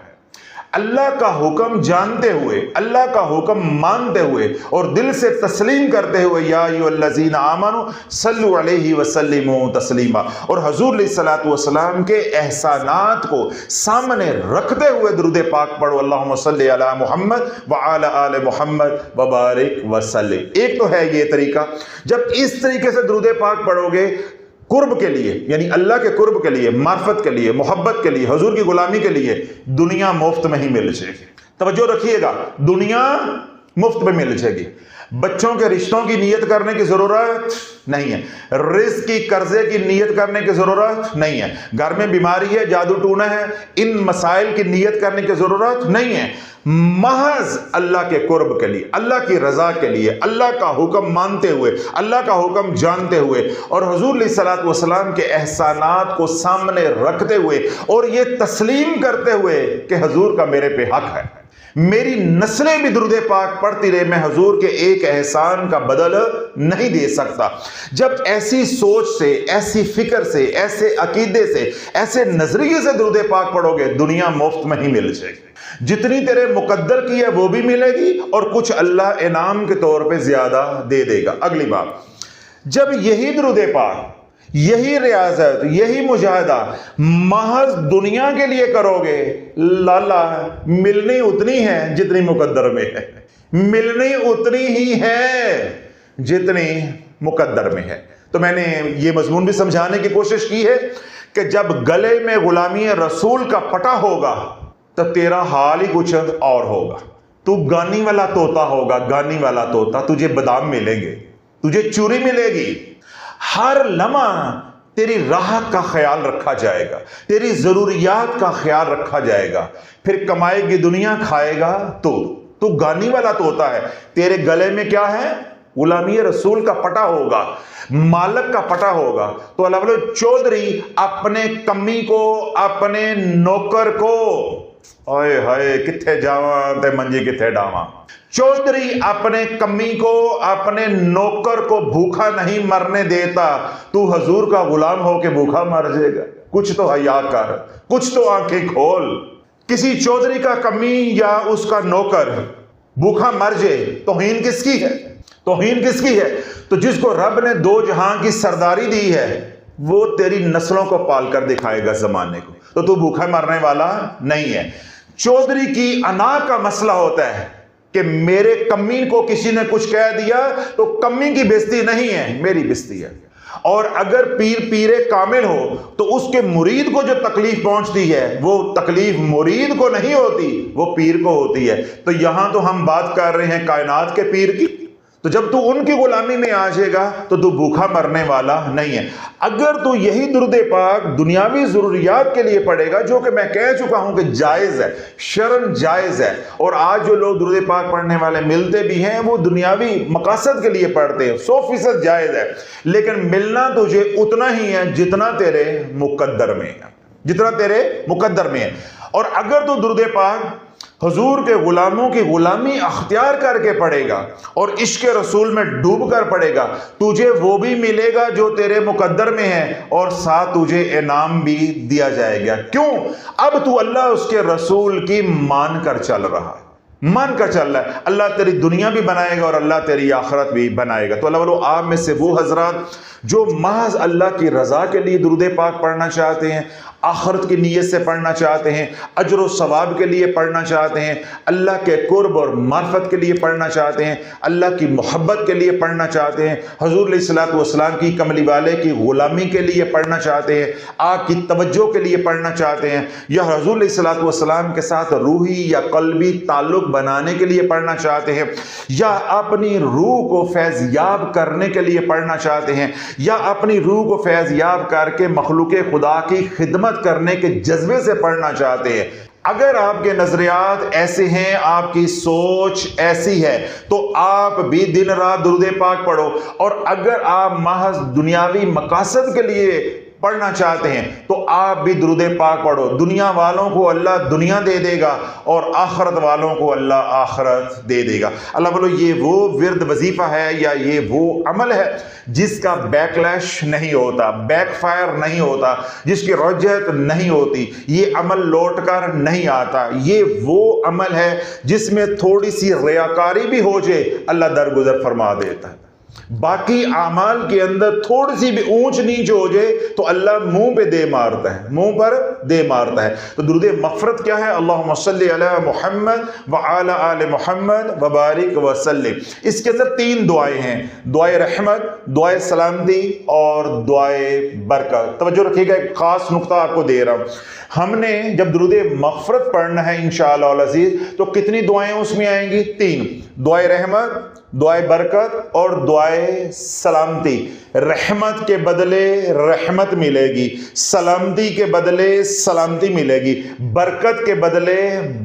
اللہ کا حکم جانتے ہوئے، اللہ کا حکم مانتے ہوئے اور دل سے تسلیم کرتے ہوئے، یا ایھا الذین آمنوا صلوا علیہ وسلموا تسلیما، اور حضور علیہ الصلوۃ والسلام کے احسانات کو سامنے رکھتے ہوئے درود پاک پڑھو، اللہم صلی علی محمد وعلی آل محمد وبارک وسلم۔ ایک تو ہے یہ طریقہ، جب اس طریقے سے درود پاک پڑھو گے قرب کے لیے، یعنی اللہ کے قرب کے لیے، معرفت کے لیے، محبت کے لیے، حضور کی غلامی کے لیے، دنیا مفت میں ہی مل جائے گی۔ توجہ رکھیے گا، دنیا مفت میں مل جائے گی۔ بچوں کے رشتوں کی نیت کرنے کی ضرورت نہیں ہے، رزق کی قرضے کی نیت کرنے کی ضرورت نہیں ہے، گھر میں بیماری ہے، جادو ٹونا ہے، ان مسائل کی نیت کرنے کی ضرورت نہیں ہے۔ محض اللہ کے قرب کے لیے، اللہ کی رضا کے لیے، اللہ کا حکم مانتے ہوئے، اللہ کا حکم جانتے ہوئے اور حضور علیہ الصلوۃ والسلام کے احسانات کو سامنے رکھتے ہوئے اور یہ تسلیم کرتے ہوئے کہ حضور کا میرے پہ حق ہے، میری نسلیں بھی درود پاک پڑھتی رہے، میں حضور کے ایک احسان کا بدل نہیں دے سکتا۔ جب ایسی سوچ سے، ایسی فکر سے، ایسے عقیدے سے، ایسے نظریے سے درود پاک پڑھو گے، دنیا مفت میں ہی مل جائے گی۔ جتنی تیرے مقدر کی ہے وہ بھی ملے گی اور کچھ اللہ انعام کے طور پہ زیادہ دے دے گا۔ اگلی بات، جب یہی درود پاک، یہی ریاضت، یہی مجاہدہ محض دنیا کے لیے کرو گے، لالا ملنی اتنی ہے جتنی مقدر میں ہے، ملنی اتنی ہی ہے جتنی مقدر میں ہے۔ تو میں نے یہ مضمون بھی سمجھانے کی کوشش کی ہے کہ جب گلے میں غلامی رسول کا پٹا ہوگا تو تیرا حال ہی کچھ اور ہوگا، تو گانی والا طوطا ہوگا، گانی والا طوطا، تجھے بادام ملیں گے، تجھے چوری ملے گی، ہر لمحہ تیری راحت کا خیال رکھا جائے گا، تیری ضروریات کا خیال رکھا جائے گا، پھر کمائے گی دنیا، کھائے گا تو گانی والا طوطا ہے، تیرے گلے میں کیا ہے؟ غلامی رسول کا پٹا ہوگا، مالک کا پٹا ہوگا۔ تو اللہ بولے چودھری اپنے کمی کو، اپنے نوکر کو، اوئے ہائے کتھے جاواں تے منجی کتھے ڈاواں، چودھری اپنے کمی کو، اپنے نوکر کو بھوکا نہیں مرنے دیتا، تو حضور کا غلام ہو کے بھوکا مر جائے گا؟ کچھ تو حیا کر، کچھ تو آنکھیں کھول۔ کسی چودھری کا کمی یا اس کا نوکر بھوکا مر جائے، توہین کس کی ہے؟ توہین کس کی ہے؟ تو جس کو رب نے دو جہاں کی سرداری دی ہے وہ تیری نسلوں کو پال کر دکھائے گا زمانے کو، تو بھوکا مرنے والا نہیں ہے۔ چودھری کی انا کا مسئلہ ہوتا ہے کہ میرے کمی کو کسی نے کچھ کہہ دیا تو کمی کی بےزتی نہیں ہے، میری بےزتی ہے۔ اور اگر پیر کامل ہو تو اس کے مرید کو جو تکلیف پہنچتی ہے وہ تکلیف مرید کو نہیں ہوتی، وہ پیر کو ہوتی ہے۔ تو یہاں تو ہم بات کر رہے ہیں کائنات کے پیر کی، تو جب تو ان کی غلامی میں آ جائے گا تو بھوکا مرنے والا نہیں ہے۔ اگر تو یہی درود پاک دنیاوی ضروریات کے لیے پڑھے گا، جو کہ میں کہہ چکا ہوں کہ جائز ہے، شرعاً جائز ہے، اور آج جو لوگ درود پاک پڑھنے والے ملتے بھی ہیں وہ دنیاوی مقاصد کے لیے پڑھتے ہیں، 100% جائز ہے، لیکن ملنا تجھے اتنا ہی ہے جتنا تیرے مقدر میں ہے، جتنا تیرے مقدر میں ہے۔ اور اگر تو درود پاک حضور کے غلاموں کی غلامی اختیار کر کے پڑھے گا اور عشق رسول میں ڈوب کر پڑھے گا، تجھے وہ بھی ملے گا جو تیرے مقدر میں ہے، اور ساتھ تجھے انعام بھی دیا جائے گا۔ کیوں؟ اب تو اللہ اس کے رسول کی مان کر چل رہا ہے، مان کر چل رہا ہے۔ اللہ تیری دنیا بھی بنائے گا اور اللہ تیری آخرت بھی بنائے گا۔ تو اللہ والو، آپ میں سے وہ حضرات جو محض اللہ کی رضا کے لیے درود پاک پڑھنا چاہتے ہیں، آخرت کی نیت سے پڑھنا چاہتے ہیں، اجر و ثواب کے لیے پڑھنا چاہتے ہیں، اللہ کے قرب اور معرفت کے لیے پڑھنا چاہتے ہیں، اللہ کی محبت کے لیے پڑھنا چاہتے ہیں، حضور علیہ الصلوۃ والسلام کی کملی والے کی غلامی کے لیے پڑھنا چاہتے ہیں، آپ کی توجہ کے لیے پڑھنا چاہتے ہیں، یا حضور علیہ الصلوۃ والسلام کے ساتھ روحی یا قلبی تعلق بنانے کے لیے پڑھنا چاہتے ہیں، یا اپنی روح کو فیض یاب کرنے کے لیے پڑھنا چاہتے ہیں، یا اپنی روح کو فیض یاب کر کے مخلوق خدا کی خدمت کرنے کے جذبے سے پڑھنا چاہتے ہیں، اگر آپ کے نظریات ایسے ہیں، آپ کی سوچ ایسی ہے، تو آپ بھی دن رات درود پاک پڑھو۔ اور اگر آپ محض دنیاوی مقاصد کے لیے پڑھنا چاہتے ہیں تو آپ بھی درود پاک پڑھو۔ دنیا والوں کو اللہ دنیا دے دے گا اور آخرت والوں کو اللہ آخرت دے دے گا۔ اللہ بولو، یہ وہ ورد وظیفہ ہے یا یہ وہ عمل ہے جس کا بیک لیش نہیں ہوتا، بیک فائر نہیں ہوتا، جس کی رجعت نہیں ہوتی، یہ عمل لوٹ کر نہیں آتا۔ یہ وہ عمل ہے جس میں تھوڑی سی ریاکاری بھی ہو جائے اللہ درگزر فرما دیتا ہے۔ باقی اعمال کے اندر تھوڑی سی بھی اونچ نیچ ہو جائے تو اللہ منہ پہ دے مارتا ہے، منہ پر دے مارتا ہے۔ تو درود مغفرت کیا ہے؟ اللہم صلی علی محمد وعلی آل محمد وبارک وسلم۔ اس کے اندر 3 دعائیں ہیں، دعائے رحمت، دعائے سلامتی اور دعائے برکت۔ توجہ رکھیے گا، ایک خاص نقطہ آپ کو دے رہا ہوں۔ ہم نے جب درود مغفرت پڑھنا ہے انشاءاللہ العزیز تو کتنی دعائیں اس میں آئیں گی؟ 3، دعائے رحمت، دعائے برکت اور دعائے سلامتی۔ رحمت کے بدلے رحمت ملے گی، سلامتی کے بدلے سلامتی ملے گی، برکت کے بدلے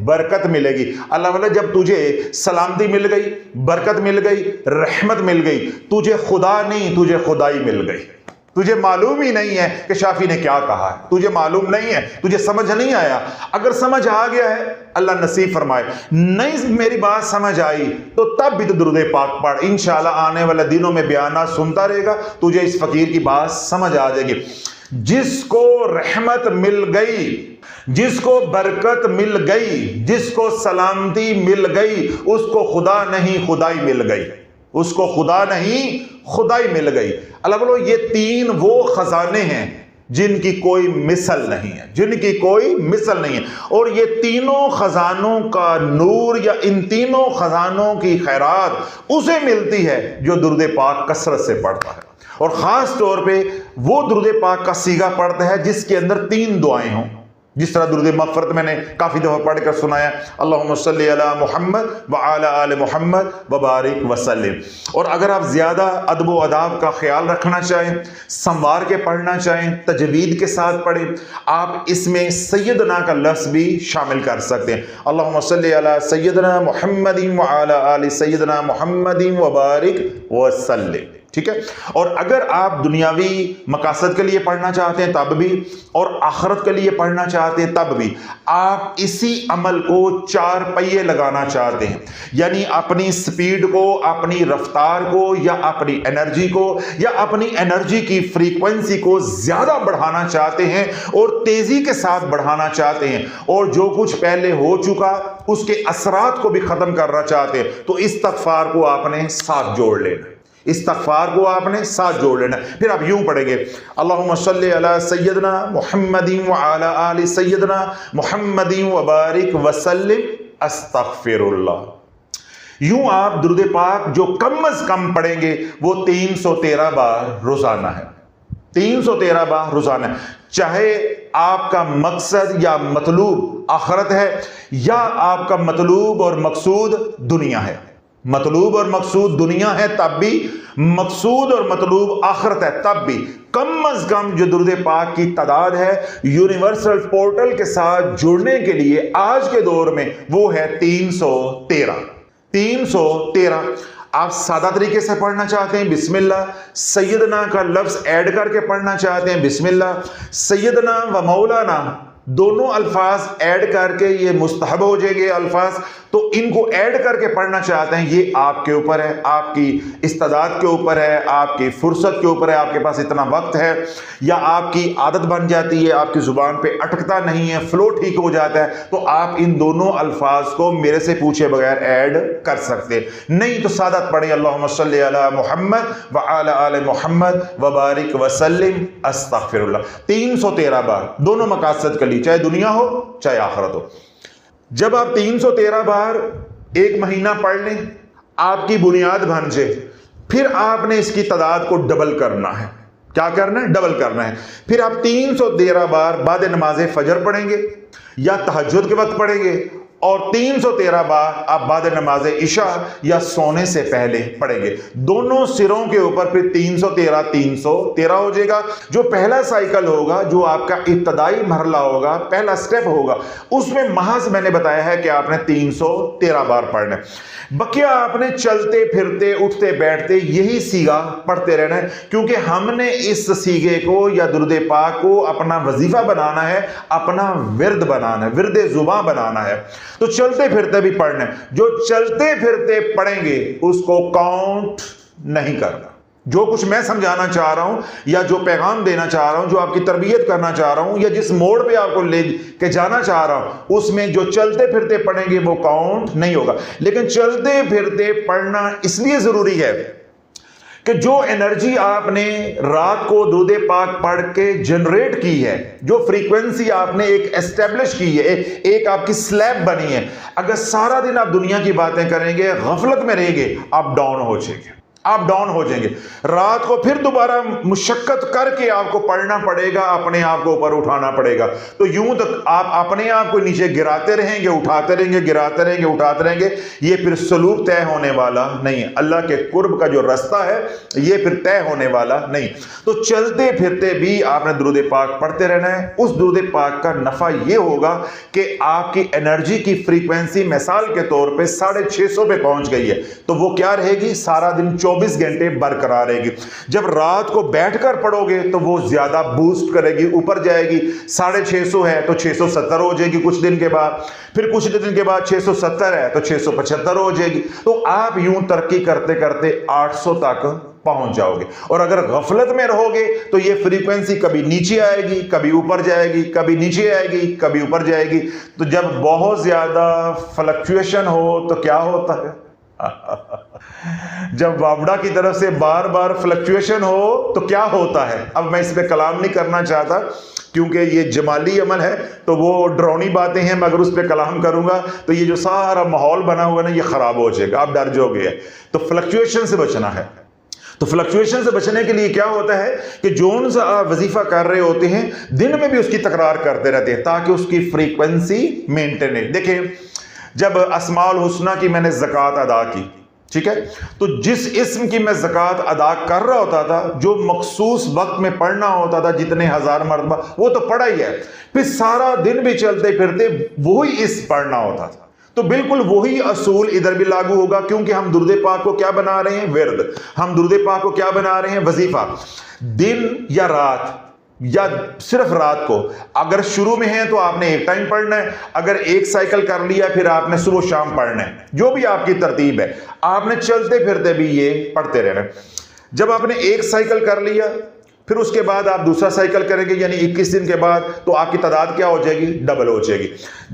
برکت ملے گی۔ اللہ تعالیٰ جب تجھے سلامتی مل گئی، برکت مل گئی، رحمت مل گئی، تجھے خدا نہیں، تجھے خدائی مل گئی۔ تجھے معلوم ہی نہیں ہے کہ شافی نے کیا کہا ہے، تجھے معلوم نہیں ہے، تجھے سمجھ نہیں آیا۔ اگر سمجھ آ گیا ہے اللہ نصیب فرمائے، نہیں میری بات سمجھ آئی تو تب بھی تو درود پاک پڑھ، انشاءاللہ آنے والے دنوں میں بیانات سنتا رہے گا، تجھے اس فقیر کی بات سمجھ آ جائے گی۔ جس کو رحمت مل گئی، جس کو برکت مل گئی، جس کو سلامتی مل گئی، اس کو خدا نہیں خدائی مل گئی، اس کو خدا نہیں خدائی مل گئی۔ اللہ بولو، یہ 3 وہ خزانے ہیں جن کی کوئی مثل نہیں ہے، جن کی کوئی مثل نہیں ہے۔ اور یہ تینوں خزانوں کا نور یا ان تینوں خزانوں کی خیرات اسے ملتی ہے جو درود پاک کثرت سے پڑھتا ہے، اور خاص طور پہ وہ درود پاک کا صیغہ پڑھتا ہے جس کے اندر 3 دعائیں ہوں۔ جس طرح درود مغفرت میں نے کافی دفعہ پڑھ کر سنایا، اللہم صلی علی محمد وعلی آل محمد وبارک وسلم۔ اور اگر آپ زیادہ ادب و آداب کا خیال رکھنا چاہیں، سنوار کے پڑھنا چاہیں، تجوید کے ساتھ پڑھیں، آپ اس میں سیدنا کا لفظ بھی شامل کر سکتے ہیں۔ اللہم صلی علی سیدنا محمد وعلی آل سیدنا محمد وبارک وسلم، ٹھیک ہے۔ اور اگر آپ دنیاوی مقاصد کے لیے پڑھنا چاہتے ہیں تب بھی، اور آخرت کے لیے پڑھنا چاہتے ہیں تب بھی، آپ اسی عمل کو 4 پہیے لگانا چاہتے ہیں، یعنی اپنی سپیڈ کو، اپنی رفتار کو، یا اپنی انرجی کو، یا اپنی انرجی کی فریکوینسی کو زیادہ بڑھانا چاہتے ہیں اور تیزی کے ساتھ بڑھانا چاہتے ہیں، اور جو کچھ پہلے ہو چکا اس کے اثرات کو بھی ختم کرنا چاہتے ہیں، تو استغفار کو آپ نے ساتھ جوڑ لینا، استغفار کو آپ نے ساتھ جوڑ لینا۔ پھر آپ یوں پڑھیں گے، اللہم صلی علی سیدنا محمد وعلی آل سیدنا محمد وبارک وسلم استغفر اللہ۔ یوں آپ درود پاک جو کم از کم پڑھیں گے وہ 313 بار روزانہ ہے، 313 بار روزانہ ہے۔ چاہے آپ کا مقصد یا مطلوب آخرت ہے، یا آپ کا مطلوب اور مقصود دنیا ہے، مطلوب اور مقصود دنیا ہے تب بھی، مقصود اور مطلوب آخرت ہے تب بھی، کم از کم جو درود پاک کی تعداد ہے یونیورسل پورٹل کے ساتھ جڑنے کے لیے آج کے دور میں وہ ہے 313۔ 313 آپ سادہ طریقے سے پڑھنا چاہتے ہیں، بسم اللہ، سیدنا کا لفظ ایڈ کر کے پڑھنا چاہتے ہیں، بسم اللہ، سیدنا و مولانا دونوں الفاظ ایڈ کر کے یہ مستحب ہو جائے گے الفاظ، تو ان کو ایڈ کر کے پڑھنا چاہتے ہیں، یہ آپ کے اوپر ہے، آپ کی استعداد کے اوپر ہے، آپ کی فرصت کے اوپر ہے، آپ کے پاس اتنا وقت ہے یا آپ کی عادت بن جاتی ہے، آپ کی زبان پہ اٹکتا نہیں ہے، فلو ٹھیک ہو جاتا ہے، تو آپ ان دونوں الفاظ کو میرے سے پوچھے بغیر ایڈ کر سکتے نہیں تو سادہ پڑھیں اللہم صلی علی محمد وعلی آل محمد وبارک وسلم استغفر اللہ 313 بار، دونوں مقاصد کے لیے، چاہے دنیا ہو چاہے آخرت ہو۔ جب آپ 313 بار ایک مہینہ پڑھ لیں، آپ کی بنیاد بن جائے، پھر آپ نے اس کی تعداد کو ڈبل کرنا ہے۔ کیا کرنا ہے؟ ڈبل کرنا ہے۔ پھر آپ 313 بار بعد نماز فجر پڑھیں گے یا تہجد کے وقت پڑھیں گے، اور 313 بار آپ بعد نماز عشاء یا سونے سے پہلے پڑھیں گے۔ دونوں سروں کے اوپر پھر 313 ہو جائے گا۔ جو پہلا سائیکل ہوگا، جو آپ کا ابتدائی مرحلہ ہوگا، پہلا سٹیپ ہوگا، اس میں محض میں نے بتایا ہے کہ آپ نے 313 بار پڑھنا ہے۔ بقیہ آپ نے چلتے پھرتے اٹھتے بیٹھتے یہی سیگا پڑھتے رہنا ہے، کیونکہ ہم نے اس سیگے کو یا درود پاک کو اپنا وظیفہ بنانا ہے، اپنا ورد بنانا ہے، ورد زباں بنانا ہے، تو چلتے پھرتے بھی پڑھنا ہے۔ جو چلتے پھرتے پڑھیں گے اس کو کاؤنٹ نہیں کرنا۔ جو کچھ میں سمجھانا چاہ رہا ہوں یا جو پیغام دینا چاہ رہا ہوں، جو آپ کی تربیت کرنا چاہ رہا ہوں، یا جس موڑ پہ آپ کو لے کے جانا چاہ رہا ہوں، اس میں جو چلتے پھرتے پڑھیں گے وہ کاؤنٹ نہیں ہوگا۔ لیکن چلتے پھرتے پڑھنا اس لیے ضروری ہے کہ جو انرجی آپ نے رات کو درود پاک پڑھ کے جنریٹ کی ہے، جو فریکوینسی آپ نے ایک اسٹیبلش کی ہے، ایک آپ کی سلیب بنی ہے، اگر سارا دن آپ دنیا کی باتیں کریں گے، غفلت میں رہیں گے، آپ ڈاؤن ہو جائیں گے، آپ ڈاؤن ہو جائیں گے۔ رات کو پھر دوبارہ مشقت کر کے آپ کو پڑھنا پڑے گا، اپنے آپ کو اوپر اٹھانا پڑے گا، تو یوں تک آپ اپنے آپ کو نیچے گراتے رہیں گے، اٹھاتے رہیں گے، گراتے رہیں گے، اٹھاتے رہیں گے، یہ پھر سلوک طے ہونے والا نہیں ہے۔ اللہ کے قرب کا جو رستہ ہے یہ پھر طے ہونے والا نہیں۔ تو چلتے پھرتے بھی آپ نے درود پاک پڑھتے رہنا ہے۔ اس درود پاک کا نفع یہ ہوگا کہ آپ کی انرجی کی فریکوینسی مثال کے طور پہ 650 پہ پہنچ گئی ہے، تو وہ کیا رہے گی؟ سارا دن 24 گھنٹے برقرار رہے گی۔ جب رات کو بیٹھ کر پڑھو گے تو وہ زیادہ بوسٹ کرے گی، اوپر جائے گی۔ 650 ہے تو 670 ہو جائے گی کچھ دن کے بعد، پھر کچھ دن کے بعد 670 ہے تو 675 ہو جائے گی، تو آپ یوں ترقی کرتے کرتے 800 تک پہنچ جاؤ گے۔ اور اگر غفلت میں رہو گے تو یہ فریکوینسی کبھی نیچے آئے گی، کبھی اوپر جائے گی، کبھی نیچے آئے گی، کبھی اوپر جائے گی۔ تو جب بہت زیادہ فلکچویشن ہو تو کیا ہوتا ہے؟ جب وابڑا کی طرف سے بار بار فلکچویشن ہو تو کیا ہوتا ہے؟ اب میں اس پہ کلام نہیں کرنا چاہتا کیونکہ یہ جمالی عمل ہے، تو وہ ڈرونی باتیں ہیں، میں اگر اس پہ کلام کروں گا تو یہ جو سارا ماحول بنا ہوا ہے نا، یہ خراب ہو جائے گا، آپ ڈر جو گے۔ تو فلکچویشن سے بچنا ہے۔ تو فلکچویشن سے بچنے کے لیے کیا ہوتا ہے کہ جون سا آپ وظیفہ کر رہے ہوتے ہیں، دن میں بھی اس کی تکرار کرتے رہتے ہیں تاکہ اس کی فریکوینسی مینٹین ہے۔ دیکھیں، جب اسماء الحسنہ کی میں نے زکوٰۃ ادا کی، ٹھیک ہے، تو جس اسم کی میں زکوٰۃ ادا کر رہا ہوتا تھا، جو مخصوص وقت میں پڑھنا ہوتا تھا، جتنے 1000 مرتبہ، وہ تو پڑھا ہی ہے، پھر سارا دن بھی چلتے پھرتے وہی اسم پڑھنا ہوتا تھا۔ تو بالکل وہی اصول ادھر بھی لاگو ہوگا، کیونکہ ہم درود پاک کو کیا بنا رہے ہیں؟ ورد۔ ہم درود پاک کو کیا بنا رہے ہیں؟ وظیفہ۔ دن یا رات یا صرف رات کو اگر شروع میں ہے تو آپ نے ایک ٹائم پڑھنا ہے، اگر ایک سائیکل کر لیا پھر آپ نے صبح شام پڑھنا ہے، جو بھی آپ کی ترتیب ہے، آپ نے چلتے پھرتے بھی یہ پڑھتے رہنا ہے۔ جب آپ نے ایک سائیکل کر لیا پھر اس کے بعد آپ دوسرا سائیکل کریں گے، یعنی 21 دن کے بعد، تو آپ کی تعداد کیا ہو جائے گی؟ ڈبل ہو جائے گی۔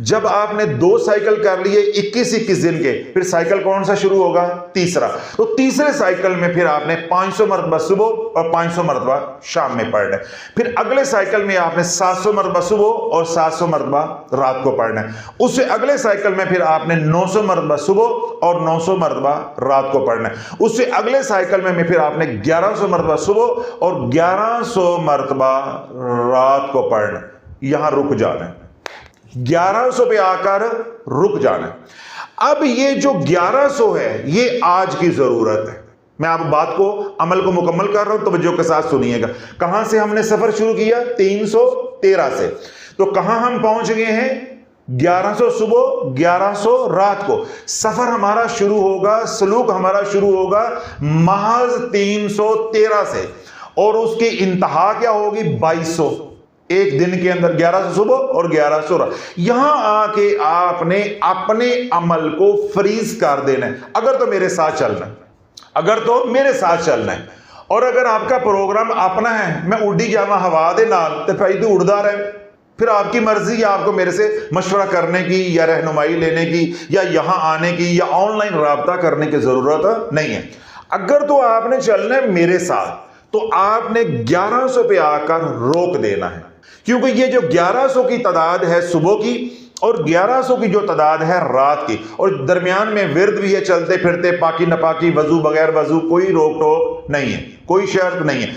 جب آپ نے 2 سائیکل کر لیے 21 دن کے، پھر سائیکل کون سا شروع ہوگا؟ تیسرا۔ تو تیسرے سائیکل میں پھر آپ نے 500 مرتبہ صبح اور 500 مرتبہ شام میں پڑھنا ہے۔ پھر اگلے سائیکل میں آپ نے 700 مرتبہ صبح اور 700 مرتبہ رات کو پڑھنا ہے۔ اس سے اگلے سائیکل میں پھر آپ نے 900 مرتبہ صبح اور 900 مرتبہ رات کو پڑھنا ہے۔ اس سے اگلے سائیکل میں پھر آپ نے 1100 مرتبہ صبح اور 1100 مرتبہ رات کو پڑھنا۔ یہاں رک جانا ہے، 1100 پہ آ کر رک جانا ہے۔ اب یہ جو 1100 ہے یہ آج کی ضرورت ہے۔ میں آپ بات کو عمل کو مکمل کر رہا ہوں، توجہ کے ساتھ سنیے گا۔ کہاں سے ہم نے سفر شروع کیا؟ 313 سے۔ تو کہاں ہم پہنچ گئے ہیں؟ 1100 صبح 1100 رات کو۔ سفر ہمارا شروع ہوگا، سلوک ہمارا شروع ہوگا محض 313 سے، اور اس کی انتہا کیا ہوگی؟ 2200۔ ایک دن کے اندر 1100 صبح اور 1100 رات. یہاں آ کے آپ نے اپنے عمل کو فریز کر دینا ہے. اگر تو میرے ساتھ چلنا ہے، اگر تو میرے ساتھ چلنا ہے، اور اگر آپ کا پروگرام اپنا ہے، میں اڈی جاوا ہوا دے نال تے پھر تو اڑدا رہے، پھر آپ کی مرضی ہے آپ کو میرے سے مشورہ کرنے کی یا رہنمائی لینے کی یا یہاں آنے کی یا آن لائن رابطہ کرنے کی ضرورت نہیں ہے. اگر تو آپ نے چلنا ہے میرے ساتھ تو آپ نے 1100 پہ آ کر روک دینا ہے، کیونکہ یہ جو 1100 کی تعداد ہے صبح کی اور 1100 کی جو تعداد ہے رات کی، اور درمیان میں ورد بھی ہے چلتے پھرتے، پاکی نپاکی، وضو بغیر وضو، کوئی روک ٹوک نہیں ہے، کوئی شرط نہیں ہے.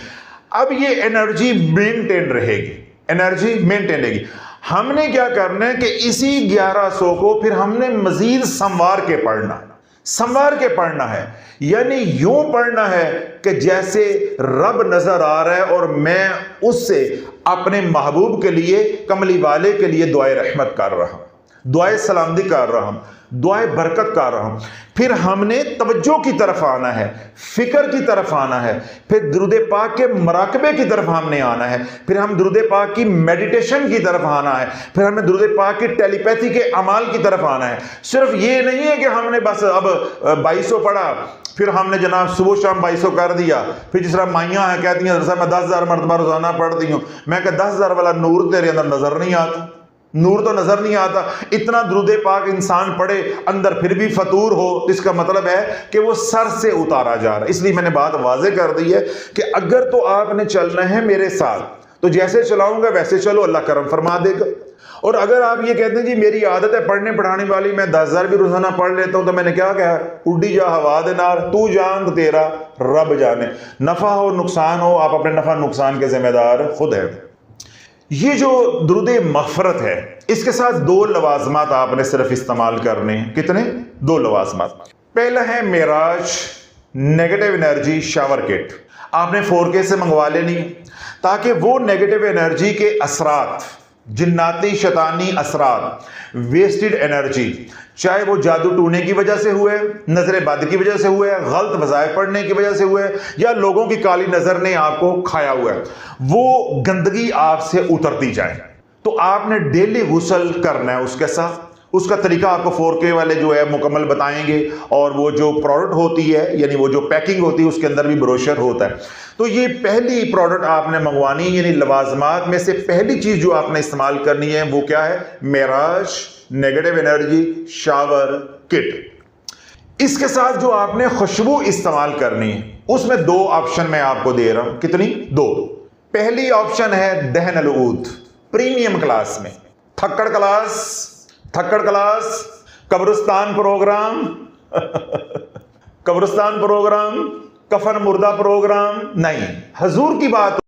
اب یہ انرجی مینٹین رہے گی، انرجی مینٹین رہے گی. ہم نے کیا کرنا ہے کہ اسی 1100 کو پھر ہم نے مزید سنوار کے پڑھنا ہے، سنوار کے پڑھنا ہے. یعنی یوں پڑھنا ہے کہ جیسے رب نظر آ رہا ہے اور میں اس سے اپنے محبوب کے لیے، کملی والے کے لیے دعائے رحمت کر رہا ہوں، دعائے سلامتی کر رہا ہوں، دعائے برکت کر رہا ہوں. پھر ہم نے توجہ کی طرف آنا ہے، فکر کی طرف آنا ہے، پھر درود پاک کے مراقبے کی طرف ہم نے آنا ہے، پھر ہم درود پاک کی میڈیٹیشن کی طرف آنا ہے، پھر ہمیں درود پاک کی ٹیلی پیتھی کے اعمال کی طرف آنا ہے. صرف یہ نہیں ہے کہ ہم نے بس اب 2200 پڑھا، پھر ہم نے جناب صبح شام 2200 کر دیا. پھر جس طرح مائیاں ہیں کہتی ہیں میں 10,000 مرتبہ روزانہ پڑھتی ہوں. میں کہ 10,000 والا نور تیرے اندر نظر نہیں آتا، نور تو نظر نہیں آتا. اتنا درود پاک انسان پڑھے اندر پھر بھی فطور ہو، اس کا مطلب ہے کہ وہ سر سے اتارا جا رہا ہے. اس لیے میں نے بات واضح کر دی ہے کہ اگر تو آپ نے چلنا ہے میرے ساتھ تو جیسے چلاؤں گا ویسے چلو، اللہ کرم فرما دے گا. اور اگر آپ یہ کہتے ہیں جی میری عادت ہے پڑھنے پڑھانے والی، میں 10,000 بھی روزانہ پڑھ لیتا ہوں، تو میں نے کیا کہا، اڈی جا ہوا دے نال، تو جان تو تیرا رب جانے. نفع ہو نقصان ہو، آپ اپنے نفع نقصان کے ذمہ دار خود ہیں. یہ جو درود مغفرت ہے اس کے ساتھ 2 لوازمات آپ نے صرف استعمال کرنے ہیں. کتنے؟ 2 لوازمات. پہلا ہے معراج نیگیٹو انرجی شاور کٹ. آپ نے 4K سے منگوا لینی تاکہ وہ نیگیٹو انرجی کے اثرات، جناتی شیطانی اثرات، ویسٹڈ انرجی، چاہے وہ جادو ٹونے کی وجہ سے ہوئے، نظر بد کی وجہ سے ہوئے، غلط وظائف پڑھنے کی وجہ سے ہوئے، یا لوگوں کی کالی نظر نے آپ کو کھایا ہوا ہے، وہ گندگی آپ سے اترتی جائے. تو آپ نے ڈیلی غسل کرنا ہے اس کے ساتھ. اس کا طریقہ آپ کو 4K والے جو ہے مکمل بتائیں گے، اور وہ جو پروڈکٹ ہوتی ہے یعنی وہ جو پیکنگ ہوتی ہے اس کے اندر بھی بروشر ہوتا ہے. تو یہ پہلی پروڈکٹ آپ نے منگوانی، یعنی لوازمات میں سے پہلی چیز جو آپ نے استعمال کرنی ہے وہ کیا ہے؟ معراج نیگیٹو انرجی شاور کٹ. اس کے ساتھ جو آپ نے خوشبو استعمال کرنی ہے اس میں 2 آپشن میں آپ کو دے رہا ہوں. کتنی؟ 2. پہلی آپشن ہے دہن العود پریمیم کلاس میں. تھکڑ کلاس، قبرستان پروگرام قبرستان پروگرام، کفن مردہ پروگرام نہیں. حضور کی بات